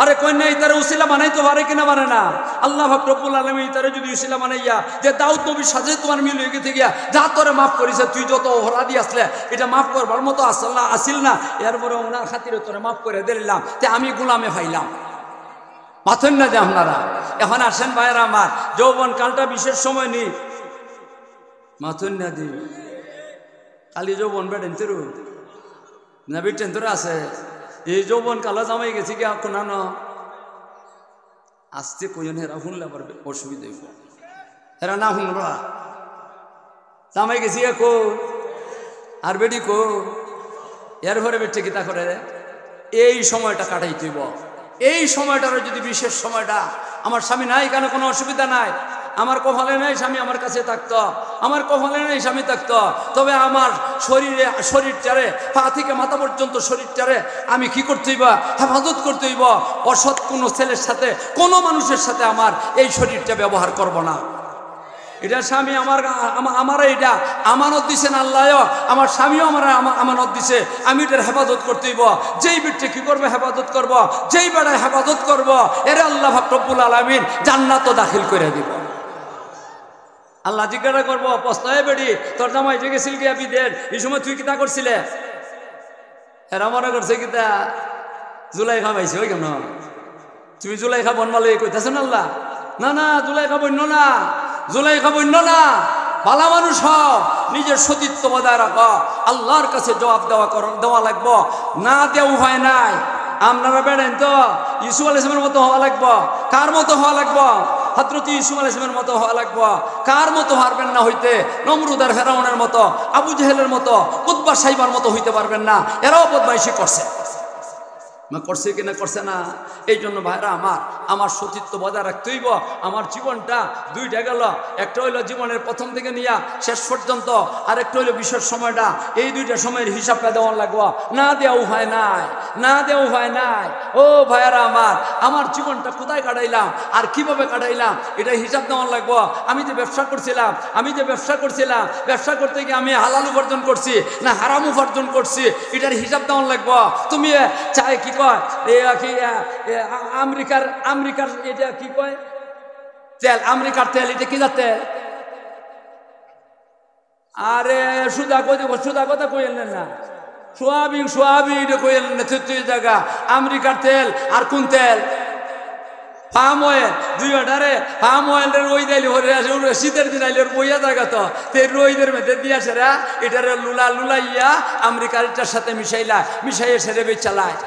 আরে কন্যা ইতারে উসিলা বানাইতে পারে কিনা পারে না? আল্লাহ পাক রব্বুল আলামিন ইতারে যদি উসিলা বানাইয়া যে দাউদ নবীর সাথে তোমার মিল হয়ে গেছে গিয়া, যা তোরে মাফ করেছে, তুই যত অপরাধী আসলে এটা মাফ করবার মতো আসিল না, এরপরে ওনার খাতিরে তোরে মাফ করে দিলাম, তে আমি গোলামে ফাইলাম। পাথর না যে আপনারা এখন আসেন ভাইয়েরা আমার, যৌবন কালটা বিশেষ সময় নেই, মাথুন না দি খালি যৌবন বেটেন তেরু না বেটেন তোরা আছে। এই যৌবন কালা জামাই গেছি কি কোনানো আসতে কইন হেরা শুনলে পারবে অসুবিধা হইব, হেরা না শুনবা জামাই গেছি কো আর বেডি কো, এর ঘরে বেটে কিতা করে এই সময়টা কাটাইতেইব। এই সময়টারও যদি বিশেষ সময়টা, আমার স্বামী নাই কেন কোনো অসুবিধা নাই, আমার কপালে নেই স্বামী আমার কাছে থাকতো, আমার কপালে নেই স্বামী থাকতো, তবে আমার শরীরটারে পা থেকে মাথা পর্যন্ত শরীরটারে আমি কি করতে হইব, হেফাজত করতে হইব। অসৎ কোনো ছেলের সাথে, কোনো মানুষের সাথে আমার এই শরীরটা ব্যবহার করব না। এটা স্বামী আমার এটা আমানত দিছেন আল্লাহ, আমার স্বামীও আমার আমানত দিছে, আমি এটার হেফাজত করতে হইব। যেই বিটটা কি করবে হেফাজত করব, যেই বেড়ায় হেফাজত করব, এর আল্লাহ রব্বুল আলামিন জান্নাতও দাখিল করে দিব। আল্লাহ জিজ্ঞাসা করবো, পস্তায় বেড়ি তোর জামাই যে গেছিল গিয়া বিদের, এই সময় তুই কিতা করছিলে? এরা মনে করছে কিতা জুলাইখা পাইছে, ওই কেন তুমি জুলাইখা বনমালে কইতেছেন আল্লাহ? না না, জুলাইখা বন্য না, জুলাইখা বন্য না, ভালো মানুষ হও, নিজের সতীত্ব বজায় রাখো, আল্লাহর কাছে জবাব দেওয়া লাগবো, না দেওয়া উপায় নাই। আপনারা বেড়েন তো ইউসুফ আলাইহিস সালামের মতো হওয়া লাগবো। কার মতো হওয়া লাগবো? হযরত ইউসুফ আলাইহিস সালামের মতো হওয়া লাগবো। কার মতো পারবেন না হইতে? নমরুদ আর ফেরাউনের মতো, আবু জেহেলের মতো, উতবা সাইবার মতো হইতে পারবেন না। এরাও বদমাইশি করছে, করছে কিনা করছে না। এই জন্য ভাইরা আমার সতীত্ব বজায় রাখতে হইব। আমার জীবনটা দুইটা গেল, একটা হইলো জীবনের প্রথম থেকে নিয়ে শেষ পর্যন্ত, আর একটা হইলো বিশেষ সময়টা। এই দুইটা সময়ের হিসাবটা দেওয়ার লাগবো, না দেওয়া উপায় নাই, না দেওয়া উপায় নাই। ও ভাইয়ারা আমার জীবনটা কোথায় কাটাইলাম আর কিভাবে কাটাইলাম এটা হিসাব দেওয়ার লাগবো। আমি যে ব্যবসা করছিলাম, ব্যবসা করতে গিয়ে আমি হালাল উপার্জন করছি না হারাম উপার্জন করছি, এটার হিসাব দেওয়ার লাগবো। তুমি চাই কি কয় আমেরিকার এটা কি কয় তেল, আমেরিকার তেল, এটা কি যাতে? আরে সুদা কথা কইলেন না, সোয়াবিন এটা কইলেন না, তুই জায়গা আমেরিকার তেল আর কোন তেল? পাম অয়েল, দুইটারে পাম অয়েলের ওই দাইলে শীতের দিন আইলে বইয়া জায়গা তো রইদের মেয়েদের দিয়ে আসে রা, এটারে লুলাইয়া আমেরিকার এটার সাথে মিশাইয়া সেরে চালায়।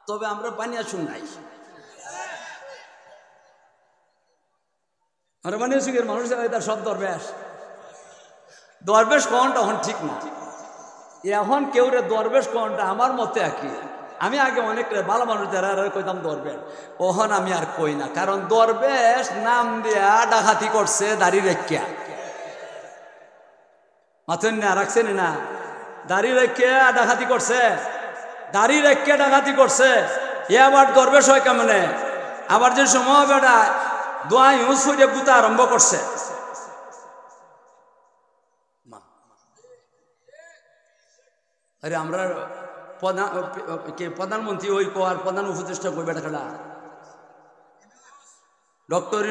তবে আমরা বানিয়া শুন নাই, আমরা বানিয়া সুখের মানুষ তার সব দরবেশ কোনটা এখন ঠিক না। এখন কেউ রে দরবেশ কোনটা আমার মতে কি, আমি আগে অনেক ভালো মানুষ যারা কইতাম দরবেশ, ওহন আমি আর কই না, কারণ দরবেশ নাম দিয়া ডাকাতি করছে দাড়ি রেখিয়া, মাথুন না রাখছেন না, দাড়ি রেখিয়া ডাকাতি করছে, দাড়ি রেখে ডাকাতি করছে। এ আবার দরবেশ হয় কেমনে? আবার যে সময় বেটা দোয়া ইউজ হইয়া গুতা আরম্ভ করছে। আরে আমরা প্রধানমন্ত্রী ওই কো আর প্রধান উপদেষ্টা কই বেটা খেলা ডক্টর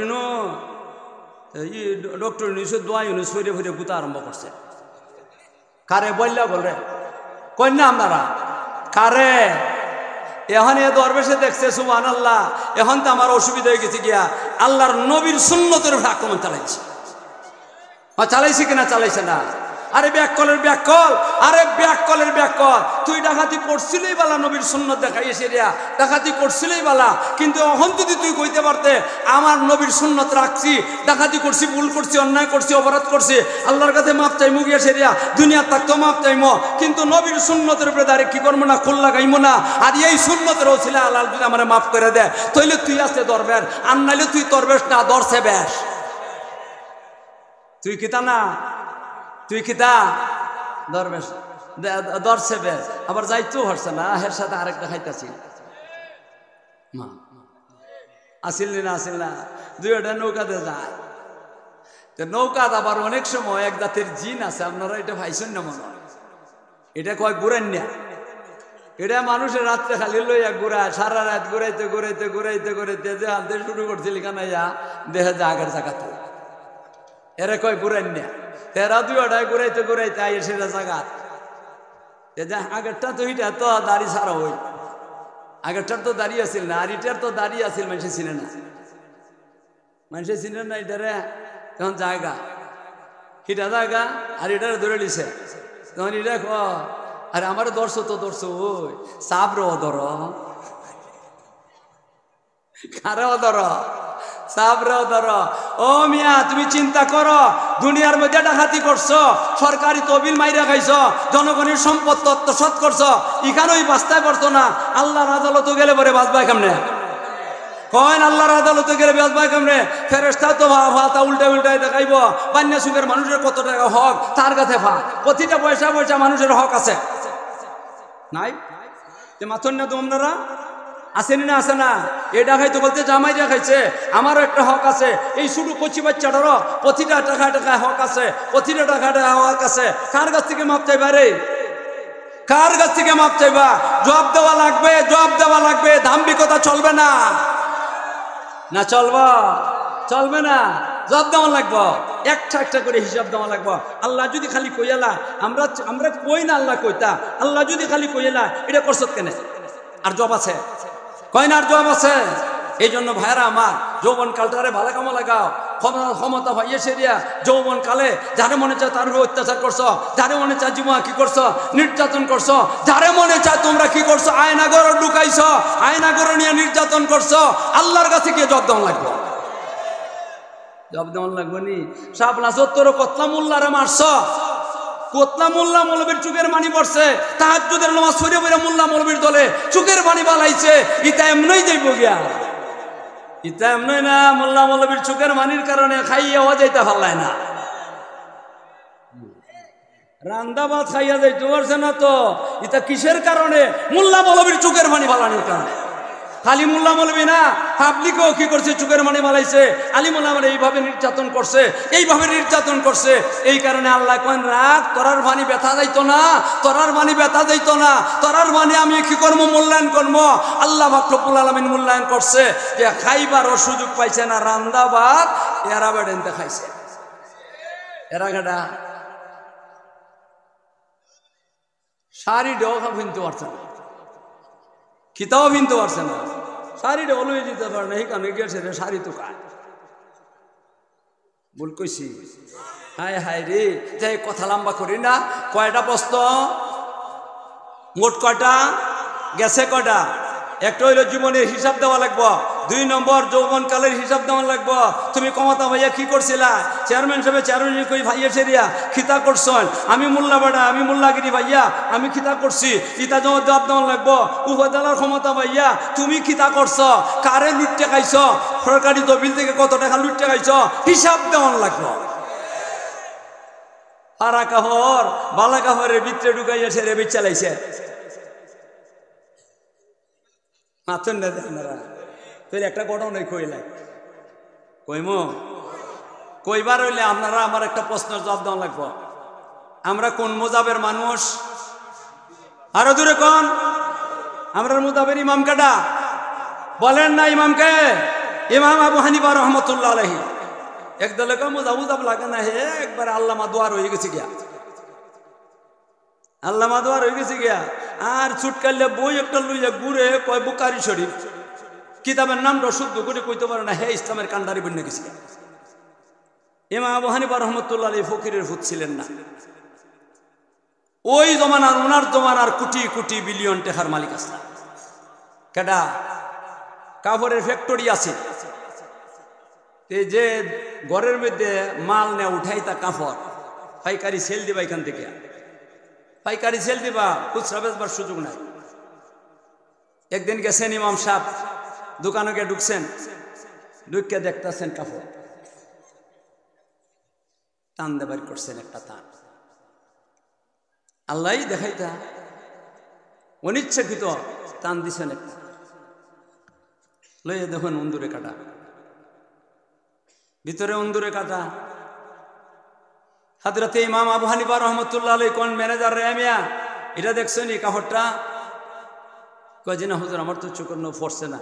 ইউনুস দোয়া ইউনুস হইয়া গুতা আরম্ভ করছে। কারে বললা বলে কন্যা আপনারা কারে? এখন এ দরবেশে দেখছে সুবহানাল্লাহ, এখন তো আমার অসুবিধা হয়ে গেছে গিয়া আল্লাহর নবীর সুন্নতের উপর আক্রমণ চালাইছে কিনা চালাইছে না? আরে ব্যাককলের ব্যাককল, তুই ডাকাতি করছিলেই বালা, নবীর সুন্নত দেখাইছে রিয়া ডাকাতি করছিলেই বালা, কিন্তু এখন যদি তুই কইতে পারতে আমার নবীর সুন্নত রাখছি, ডাকাতি করছি, ভুল করছি, অন্যায় করছি, অপরাধ করছি, আল্লাহর কাছে মাপ চাইমু গিয়া সেরিয়া দুনিয়া থাকতো মাপ চাইমো, কিন্তু নবীর সুন্নতের উপরে দাঁড়িয়ে কি করবো না, খোল লাগাইমো না। আর এই সুন্নতের ওসিলা আল্লাহ যদি আমার মাফ করে দেয় তাইলে তুই আসতে দরবেশ, আর নাইলে তুই দরবেশ না, দরছে বেশ। তুই কিতা না, তুই কিতা দরবেশ দরছে বেশ, আবার যাইতেও হচ্ছে না, এর সাথে আরেকটা খাইতেছি আসিল না দুইটা নৌকাতে যায়। নৌকাত আবার অনেক সময় এক জাতের জিন আছে, আপনারা এটা ভাইছেন না মনে হয়, এটা কয় গুরান্যা, এটা মানুষের রাত্রে খালি লইয়া ঘুরায়, সারা রাত ঘুরাইতে যে আনতে শুরু করছিল কেন দেহে যা আগের জায়গাতে, এরা কয় গুরান্যা। তেরা দুইটায় ঘুরাইতে আই সেটা জায়গাত আগেরটা তো এটা তো দাড়ি ছাড়া হই, আগেরটার তো দাঁড়িয়ে আসিল না, আর এটার তো দাঁড়িয়ে আসিল, মানুষে চিনে না এটারে। তখন জায়গা হিটা জায়গা আর এটারে ধরে নিছে, তখন এটা ক আরে আমার দর্শ ওই সাবরে অদর, কারে অদর, সাবরে অদর। ও মিয়া তুমি চিন্তা করো, দুনিয়ার মধ্যে ডাকাতি করছো, সরকারি তহবিল মাইরা খাইছো, জনগণের সম্পদ আত্মসাৎ করছো, এখানেই বাঁচতে পারছো না, আল্লাহর আদালত গেলে পরে বাঁচবা কেমনে? কয়েন আল্লাহর আদালতে গেলে বেজবাই কেমনে ফেরেশতা তো ভাতা উল্টা উল্টায় দেখাইব বান্যা সুখের মানুষের কত টাকা হক তার কাছে ফা প্রতিটা পয়সা পয়সা মানুষের হক আছে নাই যে মাথন না তো আপনারা আসেনি না আসে না এটা খাইতে বলতে জামাই খাইছে আমারও একটা হক আছে এই শুধু কচি বাচ্চাটারও প্রতিটা টাকা টাকা হক আছে প্রতিটা টাকা টাকা হক আছে কার কাছ থেকে মাপ চাইবা রে কার কাছ থেকে মাপ চাইবা জবাব দেওয়া লাগবে জবাব দেওয়া লাগবে দাম্ভিকতা চলবে না না চলবা চলবে না জবাব দেওয়া লাগবো একটা একটা করে হিসাব দেওয়া লাগবো আল্লাহ যদি খালি কইয়ালা আমরা কই না আল্লাহ কইতা আল্লাহ যদি খালি কইয়ালা এটা করছত কেন আর জব আছে কয় না আর জব আছে এই জন্য ভাইরা আমার যৌবন কালটারে ভালো কামো লাগাও ক্ষমতা ভাইয়ে সেরিয়া যৌবন কালে যারে মনে চায় তার উপর অত্যাচার করছো যারে মনে চায় জীবন কি করছো নির্যাতন করছো যারে মনে চায় তোমরা কি করছো আয়নাগর ঢুকাইছো আয়নাগর নিয়ে নির্যাতন করছো আল্লাহর কাছে গিয়ে জব দেওয়া লাগবে জব দেওয়া লাগবে নি শাপলা চত্বর কতলা মোল্লারে মারছো কোতলা মোল্লা মৌলবীর চুকের মানি পড়ছে তাহাজ্জুদের নামাজ পড়ে পড়ে মোল্লা মৌলবীর দলে চুকের মানি বালাইছে ইতা এমনই যাইব গিয়া ইতা এমনই না মোল্লা মৌলবীর চুকের মানির কারণে খাইয়া হওয়া যাইতে পারলায় না রান্দা ভাত খাইয়া যাইতে পারছে না তো ইতা কিসের কারণে মোল্লা মৌলবীর চুকের মানি বালানির কারণে খালি মোল্লা মৌলবী না পাবলিকও কি করছে চুকের মানি বালাইছে আলিমুল্লাহ আমার এইভাবে নির্যাতন করছে এইভাবে নির্যাতন করছে এই কারণে আল্লাহ কয়েন রাখ তোরার মানি ব্যথা যাইতো না তোরার মানি ব্যথা যাইতো না তোরার মানি আমি কি করবো মূল্যায়ন করবো আল্লাহ রব্বুল আলামিন মূল্যায়ন করছে যে খাইবারও সুযোগ পাইছে না রান্দা ভাত এরা বেড়েনতে খাইছে এরা গাডা শাড়ি ডোখা ভিনতে পারছে না খিতাও ভিনতে পারছে না শাড়িটা অলুই দিতে পারে না এই কারণে গেছে রে শাড়ি তো কায় বল কইছি হায় হায় রে যাই কথা লম্বা করি না কয়টা প্রশ্ন মোট কয়টা গেছে কয়টা একটা হইল জীবনের হিসাব দেওয়া লাগবো 2 নম্বর যৌবনকালের হিসাব দেওয়া লাগবো তুমি ক্ষমতা ভাইয়া কি করছিলা চেয়ারম্যান সাহেব চেয়ারম্যান কই ভাইয়া সেরিয়া খিতা করছেন আমি মোল্লা বাড়া আমি মোল্লাগিরি ভাইয়া আমি খিতা করছি ইতা জবাব দেওয়া লাগবো উপজেলার ক্ষমতা ভাইয়া তুমি খিতা করছো কারে লুটতে খাইছো সরকারি তহবিল থেকে কত টাকা লুটতে খাইছো হিসাব দেওয়া লাগবো পারা কাহর বালা কাহরের ভিতরে ঢুকাইয়া ছেড়ে বেচ চালাইছে মাথন না আপনারা তোর একটা ঘটনাই কইলাই কইম কইবার হইলে আপনারা আমার একটা প্রশ্নের জবাব দেওয়া লাগবো আমরা কোন মুজাবের মানুষ আরো দূরে কোন আমরা মুজাবের ইমাম কাটা বলেন না ইমামকে ইমাম আবু হানিফা রহমতুল্লাহ আলাইহি একদলে কম মুজাব লাগে না হে একবার আল্লামা দুয়ার হয়ে গেছে গিয়া আল্লামা দুয়ার হয়ে গেছে গিয়া আর ছুটকালে বই একটা লইয়া ঘুরে কয় বুকারি শরীফ কিতাবের নামটা শুদ্ধ করে কইতে পারে না হে ইসলামের কান্ডারি বন্যা গেছে ইমাম আবু হানিফা রহমতুল্লাহ আলাইহি ফকিরের ফুট ছিলেন না ওই জমানার ওনার জমানার কোটি কোটি বিলিয়ন টাকার মালিক আসলাম কেডা কাপড়ের ফ্যাক্টরি আছে এই যে ঘরের মধ্যে মাল নেয়া উঠাই তা কাপড় পাইকারি সেল দিবা এখান থেকে পাইকারি সেল দিবা খুচরা বেচবার সুযোগ নাই একদিন গেছেন ইমাম সাহেব দোকানে গিয়ে ঢুকছেন ঢুকে দেখতেছেন কাপড় টান দেবার করছেন একটা টান আল্লাহ দেখাইতা অনিচ্ছাকৃত টান দিছেন একটা লইয়া দেখুন অন্দুরে কাটা ভিতরে অন্দুরে কাটা হযরতে ইমাম আবু হানিফা রহমতুল্লাহ আলাইহি কোন ম্যানেজার রে মিয়া এটা দেখছেন এই কাপড়টা কয় যে না হুজুর আমার তো চোখের নো পড়ছে না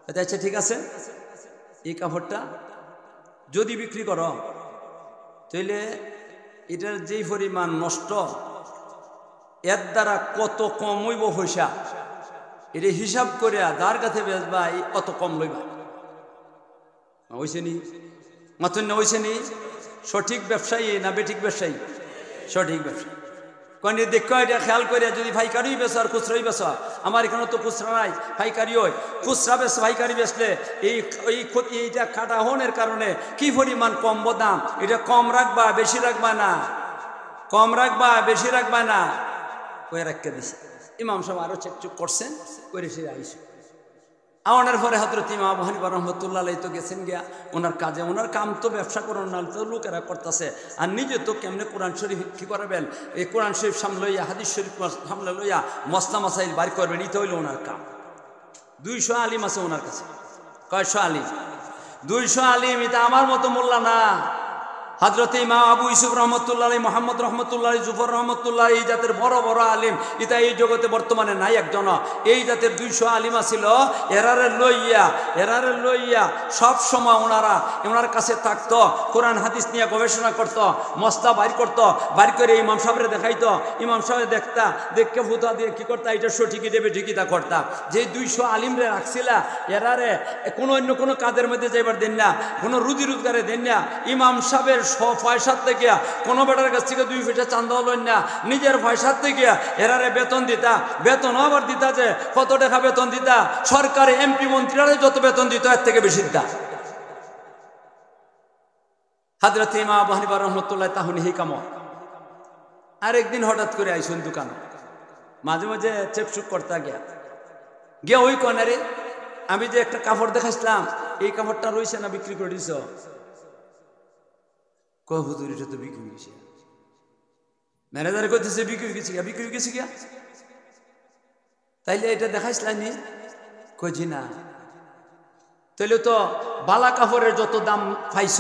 আচ্ছা ঠিক আছে এই কাপড়টা যদি বিক্রি করো তাহলে এটার যেই পরিমাণ নষ্ট এর দ্বারা কত কম হইব পয়সা এটা হিসাব করে যার কাছে বেচবা অত কম লইবা হইছে নি মাত্র না হইছে নি সঠিক ব্যবসায়ী না বেঠিক ব্যবসায়ী সঠিক ব্যবসায়ী কোন দেখো এটা খেয়াল করে যদি পাইকারি বেচো আর খুচরাই বেচো আমার এখানে তো খুচরা নাই পাইকারি হয় খুচরা বেচ পাইকারি বেচলে এইটা কাটা হনের কারণে কি পরিমাণ কম দাম এটা কম রাখবা বেশি রাখবা না কম রাখবা বেশি রাখবা না ওই রাখতে দিছে ইমাম সাহেব আরো চেকচুক করছেন করে সে আইসে আওয়ানোর পরে হযরত ইমাম আবু হানিফা রহমতুল্লাহ আলাইহি তো গেছেন গিয়া ওনার কাজে, ওনার কাম তো ব্যবসা করার না, তো লোকেরা করতেছে, আর নিজে তো কেমনে কোরআন শরীফ কি করবেন, এই কোরআন শরীফ সামনে লইয়া হাদিস শরীফ সামনে লইয়া মসলা মাসাইল বাড়ি করবেন, এটা হইল ওনার কাম। 200 আলিম আছে ওনার কাছে। কয়শো আলিম? 200 আলিম। এটা আমার মতো মোল্লা না। হযরত ইমাম আবু ইউসুফ রহমতুল্লাহ আলাইহি, মোহাম্মদ রহমতুল্লাহ আলাইহি, জুফর রহমতুল্লাহ, এই জাতের বড় বড় আলিম এটা এই জগতে বর্তমানে নাই একজন। এই জাতের 200 আলিম আছিল। এরারে লইয়া সব সময় ওনার কাছে থাকতো, কোরআন হাদিস নিয়ে গবেষণা করতো, মসলা বাইর করতো, বাইর করে ইমাম সাহেবরে দেখাইতো, ইমাম সাহেব দেখতে ফুতা দিয়ে কি করতা, এটা সঠিকই দেবে ঠিকই তা করতা। যে 200 আলিমরে রাখছিলা, এরারে অন্য কোনো কাজের মধ্যে যাইবার দেন না, কোনো রুজি রোজগারে দেন না। ইমাম সাহেবের পয়সার থেকে কোনো বেটার কাছ থেকে 2 পয়সা চান্দা হলেন না, নিজের পয়সার থেকে এরারে বেতন দিতা। বেতন আবার দিতা যে কত টাকা বেতন দিতা, সরকারে এমপি মন্ত্রীরা যত বেতন দিত এর থেকে বেশি দিতা। হযরত ইমাম আবু হানিফা রহমতুল্লাহ তাহনি হি কাম। আরেকদিন হঠাৎ করে আইসুন দোকান, মাঝে মাঝে চেপচুপ করতে গিয়া ওই কনারে আমি যে একটা কাপড় দেখাইছিলাম, এই কাপড়টা রয়েছে না বিক্রি করে দিছ? হুজুর এটা তো বিক্রি গেছে। ম্যানেজার করতেছে বিক্রি গেছে গিয়া, তাইলে এটা দেখাইছিলাম নি? কইছি না। তাইলে তো বালা কাপড়ের যত দাম পাইছ,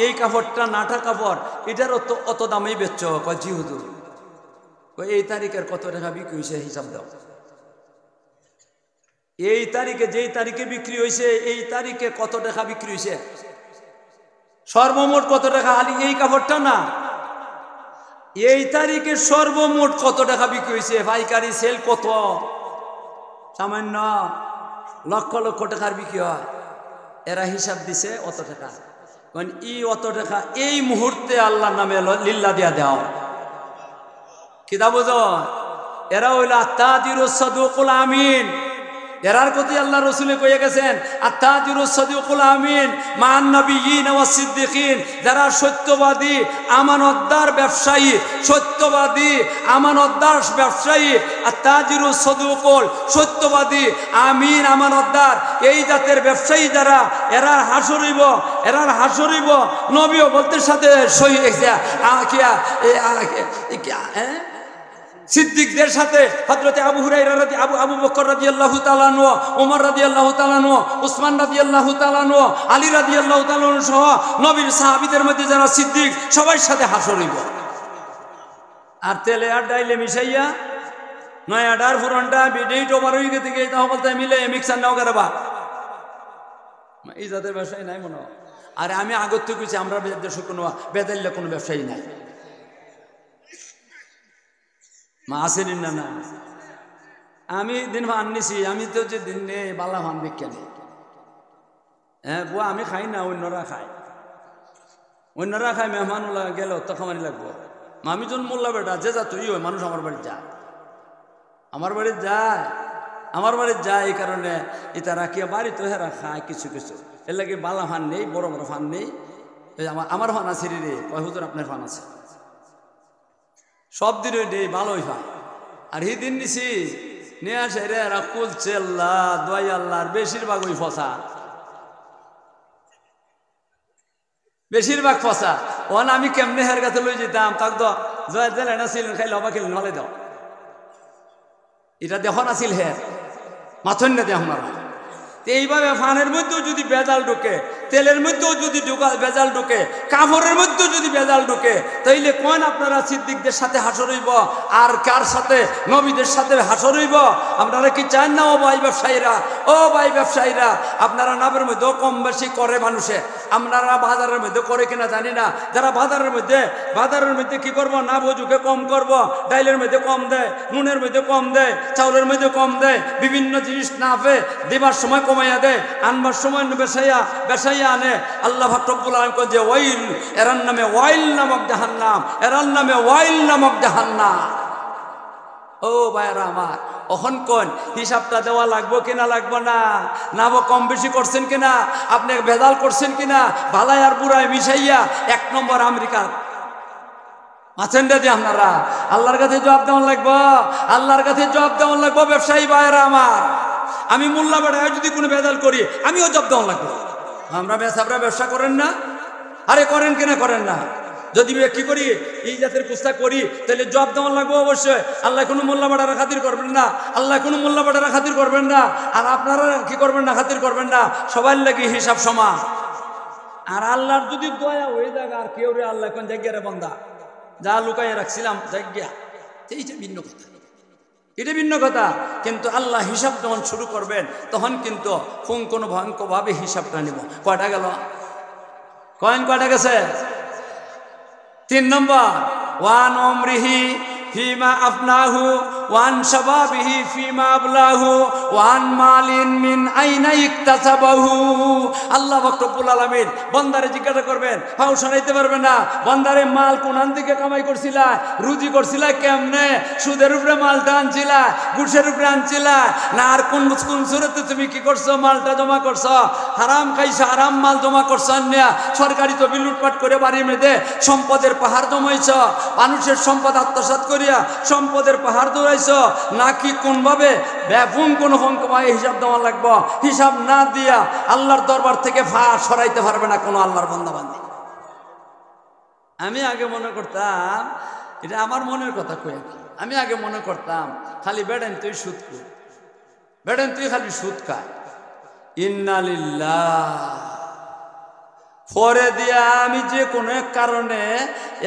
এই কাপড়টা নাটা কাপড়, এটারও তো অত দামেই বেচছ? কইছি হুজুর। এই তারিখের কত টাকা বিক্রি হয়েছে হিসাব দাও। এই তারিখে, যেই তারিখে বিক্রি হয়েছে এই তারিখে কত টাকা বিক্রি হয়েছে, সর্বমোট কত টাকা? আলি এই কাপড়টা না, এই তারিখে সর্বমোট কত টাকা বিক্রি হয়েছে? পাইকারি সেল কত? সামান্য লক্ষ লক্ষ টাকার বিক্রি হয়। এরা হিসাব দিছে অত টাকা। অত টাকা এই মুহূর্তে আল্লাহর নামে লিল্লা দিয়া দেও। কিতা বুঝো? এরা হইল আত্তাজিরুস সাদুকুল আমিন। এরার প্রতি আল্লাহ রসুলে কয়ে গেছেন আত্তাজিরুস সাদিকুল আমিন মান নবিয়্যিন ওয়াস সিদ্দিকিন। যারা সত্যবাদী আমানতদার ব্যবসায়ী, সত্যবাদী আমানতদার ব্যবসায়ী, আত্তাজিরুস সাদিকুল, সত্যবাদী আমিন আমানতদার, এই জাতের ব্যবসায়ী যারা, এরার হাসরিব নবীও বলতে সাথে সই সিদ্দিকদের সাথে হযরত আবু হুরায়রা আবু বকর রাদিয়াল্লাহু তাআলা আনহু, ওমর রাদিয়াল্লাহু তাআলা আনহু, উসমান রাদিয়াল্লাহু তাআলা আনহু, আলী রাদিয়াল্লাহু তাআলা আনহু সহ নবীর সাহাবীদের মধ্যে যারা সিদ্দিক সবার সাথে হাসর হইব। আর তেলে আর ডাইলে মিশাইয়া নয়া ডার ফুরনটা বিডেই টোবার হয়ে গেছে গিয়ে তাও বলতে মিলে মিক্সার নাও করবা, এই জাতের ব্যবসায়ী নাই মনে হয়। আর আমি আগত থেকে কইছি আমরা দেশে কোনো বেদাইলে কোনো ব্যবসায়ী নাই। মা আসেন না? না, আমি দিন ভান নিছি, আমি তো যে দিন নেই বালা ভান বিজ্ঞানী। হ্যাঁ বুয়া, আমি খাই না, অন্যরা খায়। মেহমান গেলে তো খামানি লাগবো। আমি যখন মোল্লা বেটা যে যা তুই মানুষ আমার বাড়ি যায়, আমার বাড়ি যায় এই কারণে এটা রাখিয়া বাড়ি তো হেরা খায় কিছু কিছু। এর লাগে বালা ফান নেই, বড় বড় ফান নেই। আমার ফান আছে রে, হুজুর আপনার ফান আছে, সব দিন নেই, ভালোই ফান। আর এই দিন নিছি নিয়ে আসে রে রাকুল চেল্লা দোয়াই আল্লাহর বেশিরভাগ ওই ফসা, বেশিরভাগ ফসা। ওন আমি কেমনে হের কাছে লই যেতাম, তাক তো জয় জেলে না ছিলেন খাইলে অবা খেলেন হলে দাও, এটা দেখো না ছিল হের মাথন না দেখ না। এইভাবে ফানের মধ্যেও যদি বেজাল ঢুকে, তেলের মধ্যেও যদি বেজাল ঢুকে, কাপড়ের মধ্যেও যদি বেজাল ঢুকে, তাইলে কোন আপনারা সিদ্দিকদের সাথে হাসর হইব আর কার সাথে? নবীদের সাথে হাসর হইব। আপনারা কি চান না? ও ভাই ব্যবসায়ীরা, আপনারা নামের মধ্যেও কম বেশি করে মানুষে, আপনারা বাজারের মধ্যে করে কিনা জানি না। যারা বাজারের মধ্যে কি করবো, না বুঝুকে কম করব, ডাইলের মধ্যে কম দেয়, নুনের মধ্যে কম দেয়, চাউলের মধ্যে কম দেয়, বিভিন্ন জিনিস না পেয়ে দেবার সময় কমাইয়া দেয়, আনবার সময় বেসাইয়া আনে। আল্লাহ রব্বুল আলামিন কয় যে ওয়াইল, এরার নামে ওয়াইল নামক জাহান্নাম। ও ভাইরা আমার, এখন কোন হিসাবটা দেওয়া লাগবো কিনা লাগবো না, কম বেশি করছেন কিনা, আপনি ভেজাল করছেন কিনা, ভালাই আর বুড়ায় মিশাইয়া 1 নম্বর আমেরিকা মাছেনটা দিয়ে আপনারা আল্লাহর কাছে জবাব দেওয়া লাগবো, ব্যবসায়ী ভাইরা আমার। আমি মোল্লা বেড়ায় যদি কোনো ভেজাল করি আমিও জব দেওয়া লাগবে। আমরা মেসাবরা ব্যবসা করেন না? আরে করেন কিনা করেন না? যদি কি করি এই জাতের কুস্তা করি তাহলে জব দেওয়া লাগবে অবশ্যই। আল্লাহ কোনো মোল্লা বেড়ারা খাতির করবেন না, আল্লাহ কোনো মোল্লা বেড়ারা খাতির করবেন না, আর আপনারা কি করবেন না, খাতির করবেন না। সবার লাগি হিসাব সমান। আর আল্লাহর যদি দয়া হয়ে যাক আর কেউ রে আল্লাহ কোন জায়গায় রে বন্দা যা লুকাইয়া রাখছিলাম জায়গা, এইটা ভিন্ন কথা, এটা ভিন্ন কথা। কিন্তু আল্লাহ হিসাব যখন শুরু করবেন তখন কিন্তু কোনো ভয়ঙ্করভাবে হিসাবটা নিব। কয়টা গেল? কয়েন কয়টা গেছে? 3 নম্বর, ওয়ান উমরিহি ফিমা আফনাহু ওয়ান শাবাবিহি ফিমা আবলাহু ওয়ান মালিন মিন আইনা ইকতাসাবাহু। আল্লাহ রব্বুল আলামিন বান্দারে জিজ্ঞাসা করবেন, হাও শোনাইতে পারবে না, বান্দারে মাল কোন দিকে কামাই করছিলা, রুজি করছিলা কেমনে, সুদের উপরে মালটা আনছিলা, ঘুষের উপরে আনছিলা, না আর কোন কোন সুরতে তুমি কি করছো, মালটা জমা করছো, হারাম খাইছো, হারাম মাল জমা করছো, না সরকারি তো লুটপাট করে বাড়ির মেয়েদে সম্পদের পাহাড় জমাইছ, মানুষের সম্পদ আত্মসাৎ করিয়া সম্পদের পাহাড় দৌড়াইছ, নাকি কোনভাবে ব্যাপক কোন ভঙ্কমায় হিসাব দেওয়া লাগবো। হিসাব না দিয়া আল্লাহর দরবার থেকে ফাঁস সরাইতে পারবে না কোনো আল্লাহর বান্দা বান্দি। আমি আগে মনে করতাম, এটা আমার মনের কথা কই, আমি আগে মনে করতাম খালি বেড়েন তুই সুদ কর, বেড়েন তুই খালি সুদ খায়। ইন্না লিল্লাহ। পরে দিয়া আমি যে কোনো এক কারণে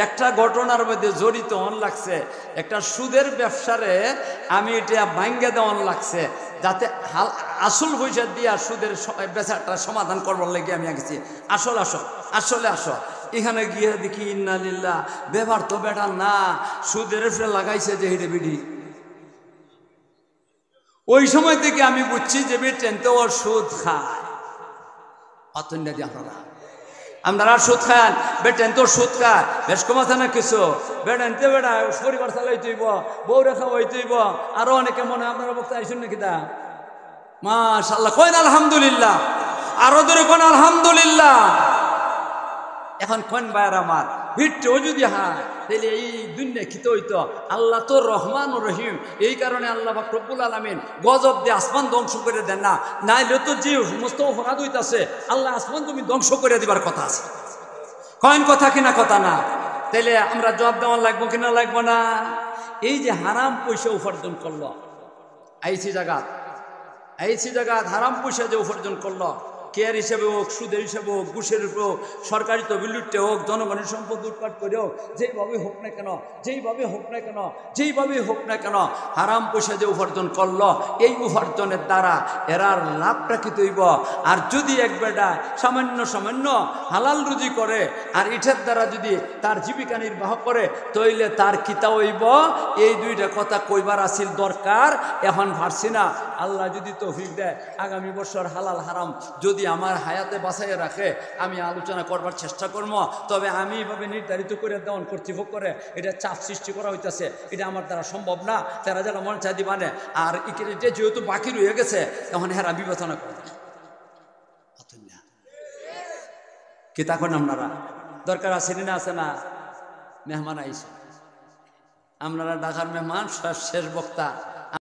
একটা ঘটনার মধ্যে জড়িত হন লাগছে, একটা সুদের ব্যবসারে আমি এটা ভাঙ্গে দেওয়ান লাগছে, যাতে আসল পয়সা দিয়া সুদের বেচাটা সমাধান করবার লাগে আমি গেছি। আসলে এখানে গিয়ে দেখি ইন্না লিল্লাহ, ব্যবহার তো বেটার না, সুদের উপরে লাগাইছে যে হিরে বিড়ি। ওই সময় থেকে আমি বুঝছি যে বেটেন তো ওর সুদ খায়। অতন্যা দিয়ে আপনারা সুদ খান, বেটেন তো সুদ খায়, বেশ কম আছে না কিছু, বেটেনতে বেড়া পরিবার চালাই তুইব, বউ রেখা হই তুইব, আরো অনেকে মনে হয় আপনারা বক্তা আইসুন নাকি তা মাশাআল্লাহ কইন আলহামদুলিল্লাহ, আরো ধরে কোন আলহামদুলিল্লাহ। এখন কোন ভাইয়ের আমার ভিড়ও যদি হয় তাহলে এই দুনিয়া খিতে হইতো। আল্লাহ তো রহমান ও রহিম, এই কারণে আল্লাহ রব্বুল আলামিন গজব দিয়ে আসমান ধ্বংস করে দেন না, নাইলে তো যে সমস্ত অপরাধ হইতাছে আল্লাহ আসমান তুমি ধ্বংস করে দিবার কথা আছে। কয়েন কথা কিনা কথা না? তাইলে আমরা জবাব দেওয়া লাগবো কিনা লাগবো না? এই যে হারাম পয়সা উপার্জন করলো, আইসি জায়গা হারাম পয়সা যে উপার্জন করলো, কেয়ার হিসেবে হোক, সুদের হিসেবে হোক, ঘুষের উপরে হোক, সরকারি তহবিলুটে হোক, জনগণের সম্পদ লুটপাট করে হোক, যেইভাবে হোক না কেন হারাম পয়সা যে উপার্জন করলো, এই উপার্জনের দ্বারা এরার লাভটা কি তৈব। আর যদি এক বেটা সামান্য হালাল রুজি করে আর ইটের দ্বারা যদি তার জীবিকা নির্বাহ করে, তইলে তার কিতা হইব। এই দুইটা কথা কইবার আসিল দরকার, এখন পারছি না। আল্লাহ যদি তৌফিক দেয় আগামী বছর হালাল হারাম যদি আমার হায়াতে বাঁচাইয়া রাখে আমি আলোচনা করবার চেষ্টা করব। তবে আমি এইভাবে নির্ধারিত করে দেওয়ান কর্তৃপক্ষ করে এটা চাপ সৃষ্টি করা হইতেছে, এটা আমার দ্বারা সম্ভব না। তারা যারা মন চাই দিবানে আর এটা যেহেতু বাকি রয়ে গেছে তখন হেরা বিবেচনা করবে কি তখন আপনারা দরকার আছে না? আছে না? মেহমান আইসে, আপনারা ঢাকার মেহমান, শেষ বক্তা